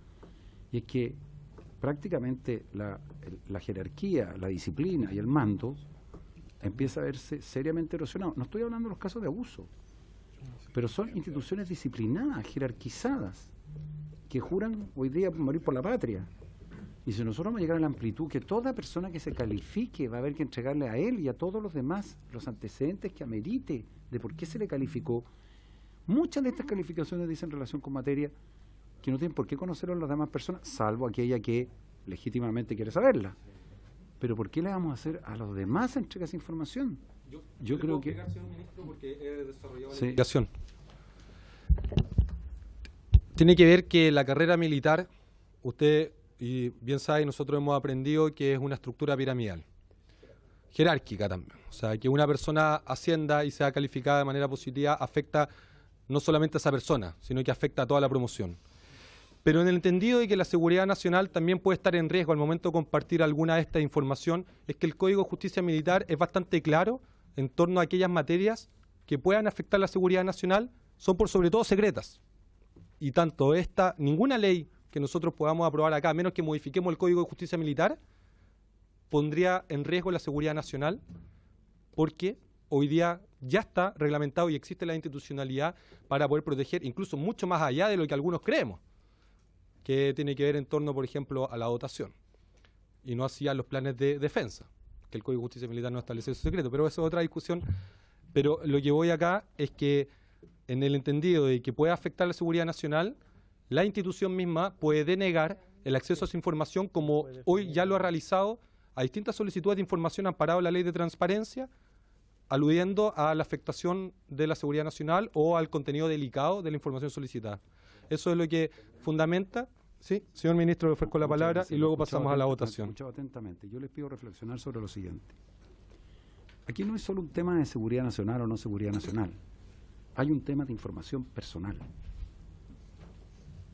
y es que prácticamente la jerarquía, la disciplina y el mando empieza a verse seriamente erosionado. No estoy hablando de los casos de abuso, pero son instituciones disciplinadas, jerarquizadas, que juran hoy día morir por la patria. Y si nosotros vamos a llegar a la amplitud que toda persona que se califique va a haber que entregarle a él y a todos los demás los antecedentes que amerite de por qué se le calificó, muchas de estas calificaciones dicen relación con materia que no tienen por qué conocerlo las demás personas, salvo aquella que legítimamente quiere saberla. Pero ¿por qué le vamos a hacer a los demás entregar esa información? Yo creo que... Señor ministro, porque he desarrollado Sí. la investigación. Tiene que ver que la carrera militar, usted, y bien sabe, nosotros hemos aprendido que es una estructura piramidal, jerárquica también. O sea, que una persona ascienda y sea calificada de manera positiva afecta no solamente a esa persona, sino que afecta a toda la promoción. Pero en el entendido de que la seguridad nacional también puede estar en riesgo al momento de compartir alguna de esta información, es que el Código de Justicia Militar es bastante claro en torno a aquellas materias que puedan afectar la seguridad nacional, son por sobre todo secretas. Y tanto ninguna ley que nosotros podamos aprobar acá, a menos que modifiquemos el Código de Justicia Militar, pondría en riesgo la seguridad nacional, porque hoy día ya está reglamentado y existe la institucionalidad para poder proteger, incluso mucho más allá de lo que algunos creemos, que tiene que ver en torno, por ejemplo, a la dotación, y no así a los planes de defensa, que el Código de Justicia Militar no establece ese secreto, pero eso es otra discusión. Pero lo que voy acá es que, en el entendido de que puede afectar la seguridad nacional, la institución misma puede denegar el acceso a esa información, como hoy ya lo ha realizado a distintas solicitudes de información amparado en la Ley de Transparencia, aludiendo a la afectación de la seguridad nacional o al contenido delicado de la información solicitada. Eso es lo que fundamenta. Sí, señor ministro, le ofrezco la palabra y luego pasamos a la votación. Escuchado atentamente. Yo les pido reflexionar sobre lo siguiente. Aquí no es solo un tema de seguridad nacional o no seguridad nacional. Hay un tema de información personal.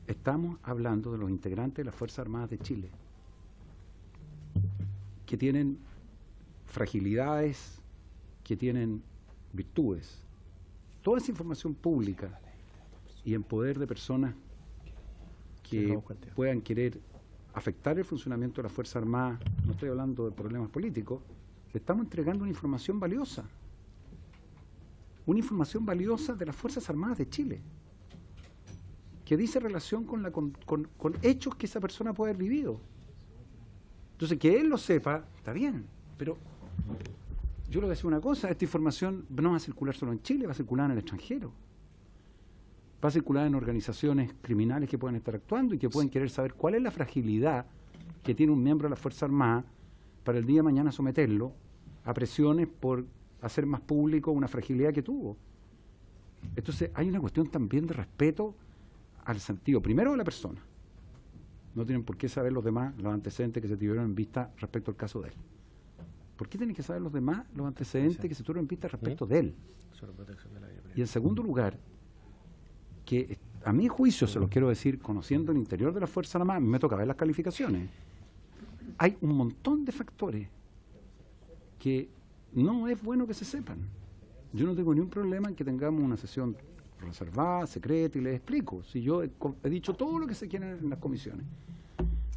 Estamos hablando de los integrantes de las Fuerzas Armadas de Chile, que tienen fragilidades, que tienen virtudes. Toda esa información pública y en poder de personas que puedan querer afectar el funcionamiento de las Fuerzas Armadas, no estoy hablando de problemas políticos, le estamos entregando una información valiosa de las Fuerzas Armadas de Chile, que dice relación con hechos que esa persona puede haber vivido. Entonces, que él lo sepa, está bien, pero yo le voy a decir una cosa, esta información no va a circular solo en Chile, va a circular en el extranjero. Va a circular en organizaciones criminales que pueden estar actuando y que pueden querer saber cuál es la fragilidad que tiene un miembro de la Fuerza Armada para el día de mañana someterlo a presiones por hacer más público una fragilidad que tuvo. Entonces, hay una cuestión también de respeto al sentido, primero, de la persona. No tienen por qué saber los demás los antecedentes que se tuvieron en vista respecto al caso de él. ¿Por qué tienen que saber los demás los antecedentes que se tuvieron en vista respecto de él? Y en segundo lugar, que a mi juicio, se los quiero decir, conociendo el interior de la Fuerza Armada, me toca ver las calificaciones. Hay un montón de factores que no es bueno que se sepan. Yo no tengo ningún problema en que tengamos una sesión reservada, secreta, y les explico. Si yo he dicho todo lo que se quiere en las comisiones,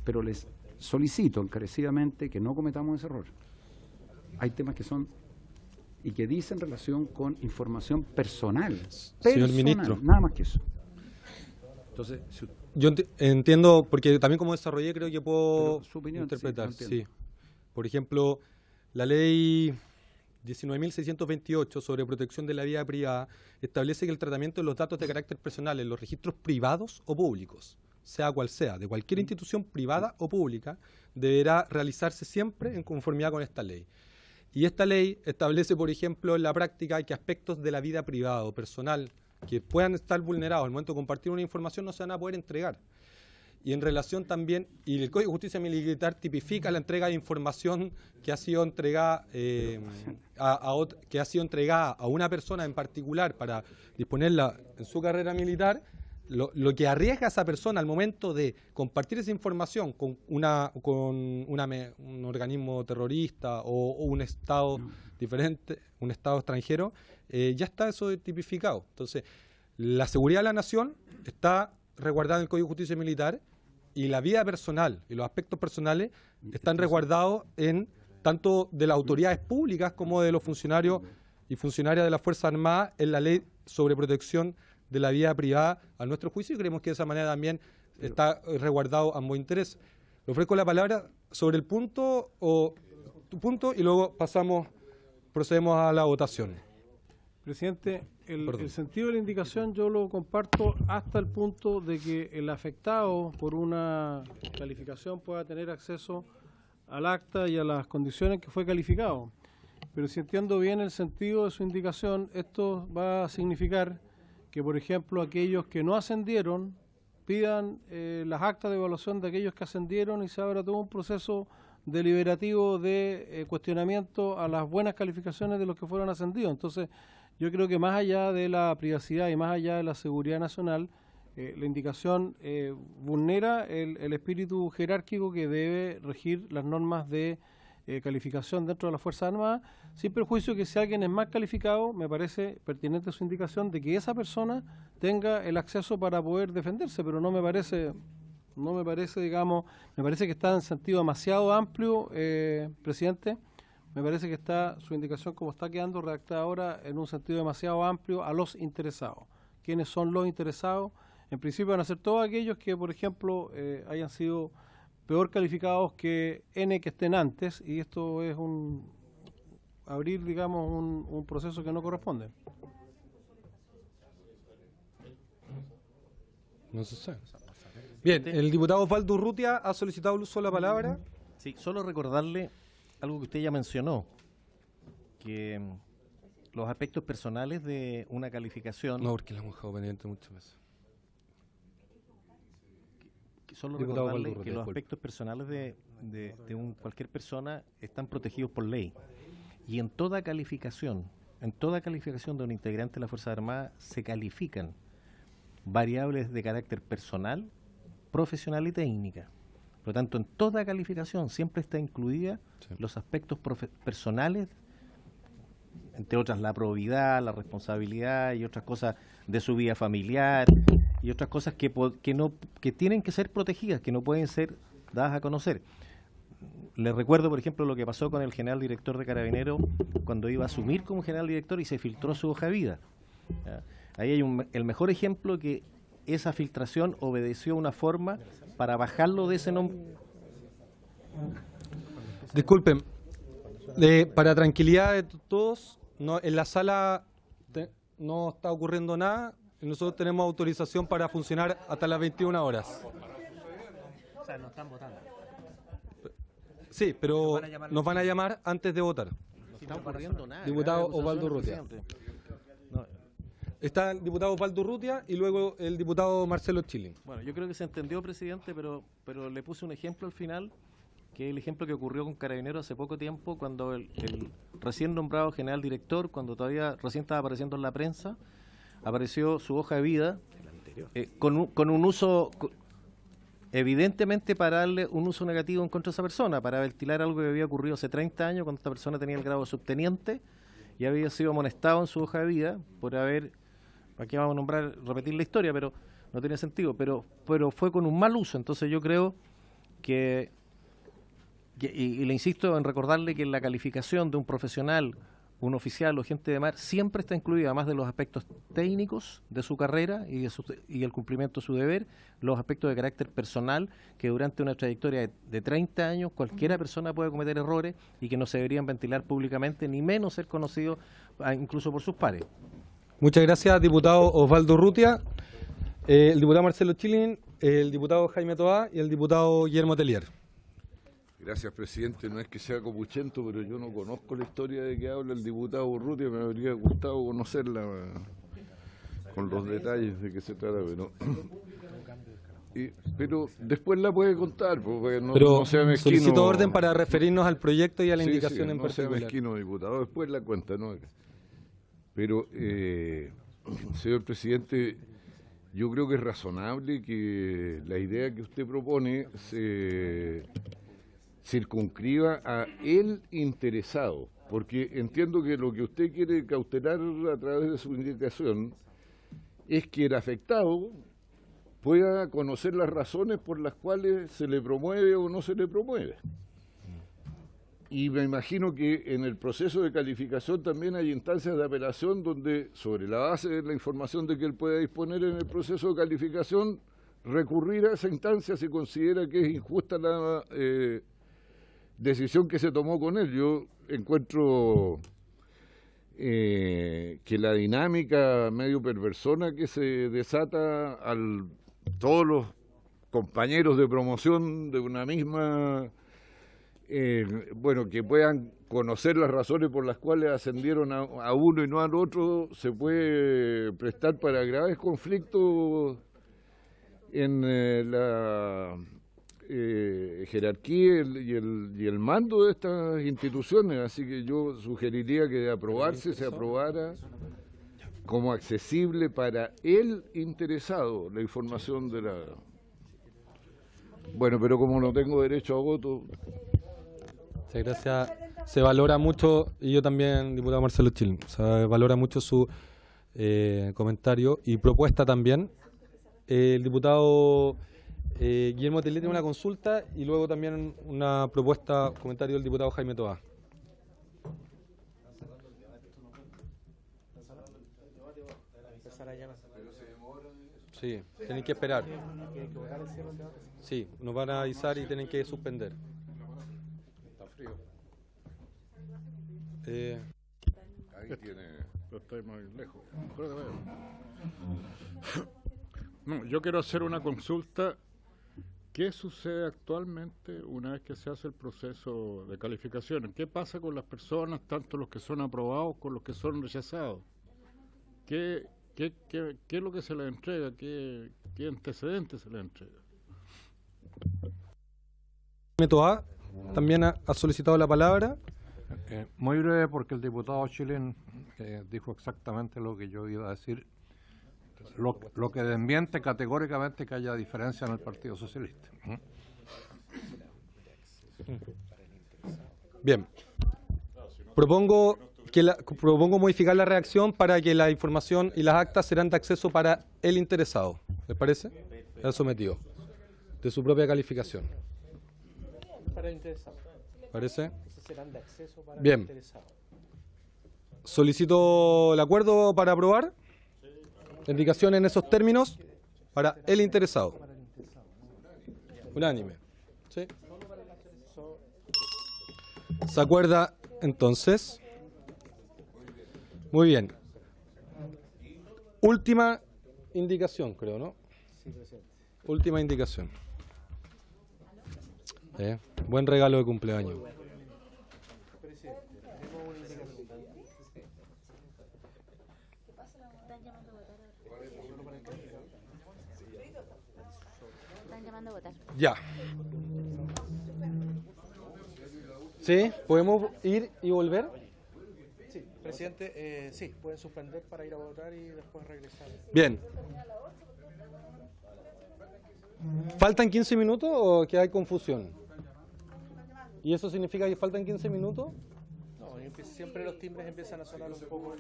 pero les solicito encarecidamente que no cometamos ese error. Hay temas que son y que dicen relación con información personal. Señor ministro, nada más que eso. Entonces, Yo entiendo, porque también como desarrollé creo que puedo Pero su opinión, interpretar. sí, lo Sí, entiendo. Por ejemplo, la ley 19.628 sobre protección de la vida privada establece que el tratamiento de los datos de carácter personal en los registros privados o públicos, sea cual sea, de cualquier institución privada o pública, deberá realizarse siempre en conformidad con esta ley. Y esta ley establece, por ejemplo, en la práctica que aspectos de la vida privada o personal que puedan estar vulnerados al momento de compartir una información no se van a poder entregar. Y en relación también, y el Código de Justicia Militar tipifica la entrega de información que ha sido entregada que ha sido entregada a una persona en particular para disponerla en su carrera militar, lo que arriesga a esa persona al momento de compartir esa información con un organismo terrorista o un Estado diferente, un Estado extranjero, ya está eso tipificado. Entonces, la seguridad de la nación está resguardada en el Código de Justicia Militar y la vida personal y los aspectos personales están resguardados en tanto de las autoridades públicas como de los funcionarios y funcionarias de las Fuerzas Armadas en la ley sobre protección de la vida privada a nuestro juicio, y creemos que de esa manera también está resguardado ambos intereses. Le ofrezco la palabra sobre el punto y luego procedemos a la votación. Presidente, el sentido de la indicación yo lo comparto hasta el punto de que el afectado por una calificación pueda tener acceso al acta y a las condiciones que fue calificado. Pero si entiendo bien el sentido de su indicación, esto va a significar que, por ejemplo, aquellos que no ascendieron pidan las actas de evaluación de aquellos que ascendieron y se abra todo un proceso deliberativo de cuestionamiento a las buenas calificaciones de los que fueron ascendidos. Entonces, yo creo que más allá de la privacidad y más allá de la seguridad nacional, la indicación vulnera el espíritu jerárquico que debe regir las normas de calificación dentro de las Fuerzas Armadas, sin perjuicio que si alguien es más calificado, me parece pertinente su indicación de que esa persona tenga el acceso para poder defenderse, pero no me parece, digamos, me parece que está en sentido demasiado amplio, presidente. Me parece que está su indicación como está quedando redactada ahora en un sentido demasiado amplio a los interesados. ¿Quiénes son los interesados? En principio van a ser todos aquellos que, por ejemplo, hayan sido peor calificados que N que estén antes, y esto es abrir, digamos, un proceso que no corresponde. No se sabe. Bien, el diputado Osvaldo Urrutia ha solicitado el uso de la palabra. Sí, solo recordarle algo que usted ya mencionó, que los aspectos personales de una calificación... No, porque la hemos dejado pendiente muchas veces. Solo recordarle que los aspectos personales de cualquier persona están protegidos por ley. Y en toda calificación de un integrante de la Fuerza Armada se califican variables de carácter personal, profesional y técnica. Por lo tanto, en toda calificación siempre está incluida los aspectos personales, entre otras la probidad, la responsabilidad y otras cosas de su vida familiar y otras cosas que tienen que ser protegidas, que no pueden ser dadas a conocer. Les recuerdo, por ejemplo, lo que pasó con el general director de Carabineros cuando iba a asumir como general director y se filtró su hoja de vida. Ahí hay el mejor ejemplo que esa filtración obedeció una forma para bajarlo de ese nombre. Disculpen, para tranquilidad de todos, en la sala no está ocurriendo nada y nosotros tenemos autorización para funcionar hasta las 21 horas. O sea, no están votando. Sí, pero nos van a llamar antes de votar. No está ocurriendo nada. Diputado Osvaldo Urrutia. Está el diputado Osvaldo Urrutia y luego el diputado Marcelo Chilling. Bueno, yo creo que se entendió, presidente, pero le puse un ejemplo al final, que es el ejemplo que ocurrió con Carabineros hace poco tiempo, cuando el recién nombrado general director, cuando todavía recién estaba apareciendo en la prensa, apareció su hoja de vida con un uso, evidentemente para darle un uso negativo en contra de esa persona, para ventilar algo que había ocurrido hace 30 años, cuando esta persona tenía el grado de subteniente y había sido amonestado en su hoja de vida por haber... Aquí vamos a repetir la historia, pero no tiene sentido, pero fue con un mal uso. Entonces yo creo y le insisto en recordarle que la calificación de un profesional un oficial o agente de mar siempre está incluido, además de los aspectos técnicos de su carrera y el cumplimiento de su deber, los aspectos de carácter personal, que durante una trayectoria de 30 años cualquiera persona puede cometer errores y que no se deberían ventilar públicamente, ni menos ser conocidos incluso por sus pares. Muchas gracias, diputado Osvaldo Urrutia, el diputado Marcelo Chilin, el diputado Jaime Toá y el diputado Guillermo Telier. Gracias, presidente. No es que sea copuchento, pero yo no conozco la historia de que habla el diputado Urrutia. Me habría gustado conocerla con los detalles de qué se trata. Pero después la puede contar, porque no sea mezquino. Solicito orden para referirnos al proyecto y a la indicación en no particular. No sea mezquino, diputado. Después la cuenta, ¿no? Pero, señor presidente, yo creo que es razonable que la idea que usted propone se circunscriba a el interesado, porque entiendo que lo que usted quiere cautelar a través de su indicación es que el afectado pueda conocer las razones por las cuales se le promueve o no se le promueve. Y me imagino que en el proceso de calificación también hay instancias de apelación donde, sobre la base de la información de que él pueda disponer en el proceso de calificación, recurrir a esa instancia si considera que es injusta la decisión que se tomó con él. Yo encuentro que la dinámica medio perversona que se desata al todos los compañeros de promoción de una misma, que puedan conocer las razones por las cuales ascendieron a uno y no al otro, se puede prestar para graves conflictos en la jerarquía y el mando de estas instituciones, así que yo sugeriría que de aprobarse se aprobara como accesible para el interesado la información de la... Bueno, pero como no tengo derecho a voto... Sí, gracias. Se valora mucho, y yo también, diputado Marcelo Chilin, se valora mucho su comentario y propuesta también. El diputado Guillermo Telier tiene una consulta y luego también una propuesta, comentario del diputado Jaime Toá. Sí, tienen que esperar. Sí, nos van a avisar y tienen que suspender. Está frío. Ahí tiene... Lo estoy más lejos. No, yo quiero hacer una consulta. ¿Qué sucede actualmente una vez que se hace el proceso de calificación? ¿Qué pasa con las personas, tanto los que son aprobados como los que son rechazados? ¿Qué es lo que se les entrega? ¿Qué antecedentes se les entrega? Toá también ha solicitado la palabra. Muy breve, porque el diputado Chilin dijo exactamente lo que yo iba a decir. Lo que desmiente categóricamente que haya diferencia en el Partido Socialista. Bien. Propongo modificar la redacción para que la información y las actas serán de acceso para el interesado. ¿Les parece? El sometido. De su propia calificación. Para el interesado. ¿Parece? Serán de acceso para bien. El interesado. Solicito el acuerdo para aprobar. Indicación en esos términos para el interesado. Unánime. ¿Sí? ¿Se acuerda entonces? Muy bien. Última indicación, creo, ¿no? Sí, presidente. Última indicación. Buen regalo de cumpleaños. Presidente, tenemos una indicación. Están llamando a votar. Ya. ¿Sí? ¿Podemos ir y volver? Sí, presidente, sí, pueden suspender para ir a votar y después regresar. Bien. ¿Faltan 15 minutos o que hay confusión? ¿Y eso significa que faltan 15 minutos? No, siempre los timbres empiezan a sonar un poco.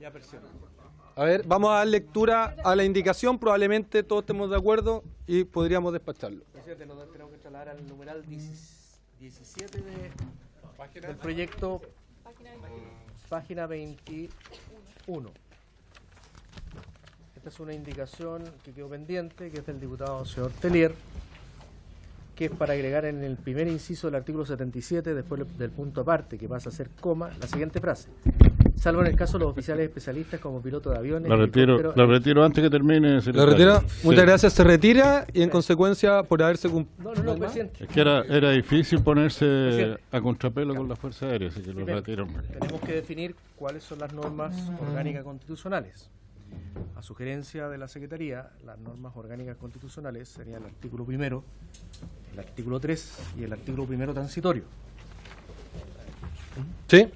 Ya presiona. A ver, vamos a dar lectura a la indicación, probablemente todos estemos de acuerdo y podríamos despacharlo. Presidente, nos tenemos que trasladar al numeral 17 de del proyecto, página 21. Esta es una indicación que quedó pendiente, que es del diputado señor Telier, que es para agregar en el primer inciso del artículo 77, después del punto aparte, que pasa a ser coma, la siguiente frase: salvo en el caso de los oficiales especialistas como pilotos de aviones. La retiro antes que termine. ¿La retira? Muchas gracias, se retira y en consecuencia por haberse cumplido. No, presidente. Es que era difícil ponerse a contrapelo con la Fuerza Aérea, así que lo retiro. Tenemos que definir cuáles son las normas orgánicas constitucionales. A sugerencia de la Secretaría, las normas orgánicas constitucionales serían el artículo 1, el artículo 3 y el artículo 1 transitorio. ¿Sí?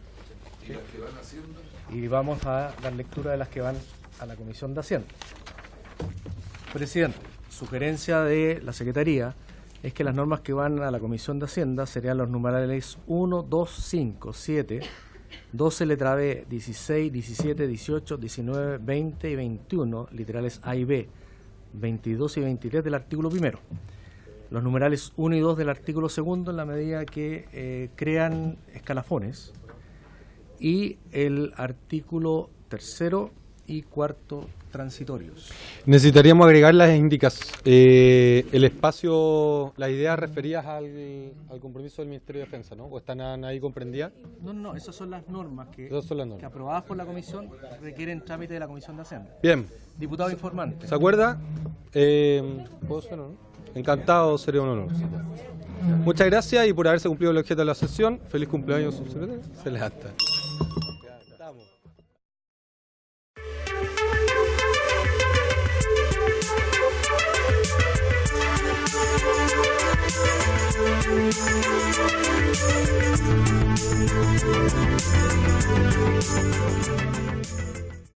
Y vamos a dar lectura de las que van a la Comisión de Hacienda. Presidente, sugerencia de la Secretaría es que las normas que van a la Comisión de Hacienda serían los numerales 1, 2, 5, 7, 12 letra B, 16, 17, 18, 19, 20 y 21, literales A y B, 22 y 23 del artículo 1. Los numerales 1 y 2 del artículo 2 en la medida que crean escalafones. Y el artículo 3 y 4 transitorios. Necesitaríamos agregar las indicaciones, el espacio, las ideas referidas al compromiso del Ministerio de Defensa, ¿no? ¿O están ahí comprendidas? No, esas son las normas que que aprobadas por la Comisión requieren trámite de la Comisión de Hacienda. Bien. Diputado informante. ¿Se acuerda? ¿Puedo ser, no? Encantado, sería un honor. Muchas gracias y por haberse cumplido el objeto de la sesión. Feliz cumpleaños, subsecretario. Se levanta.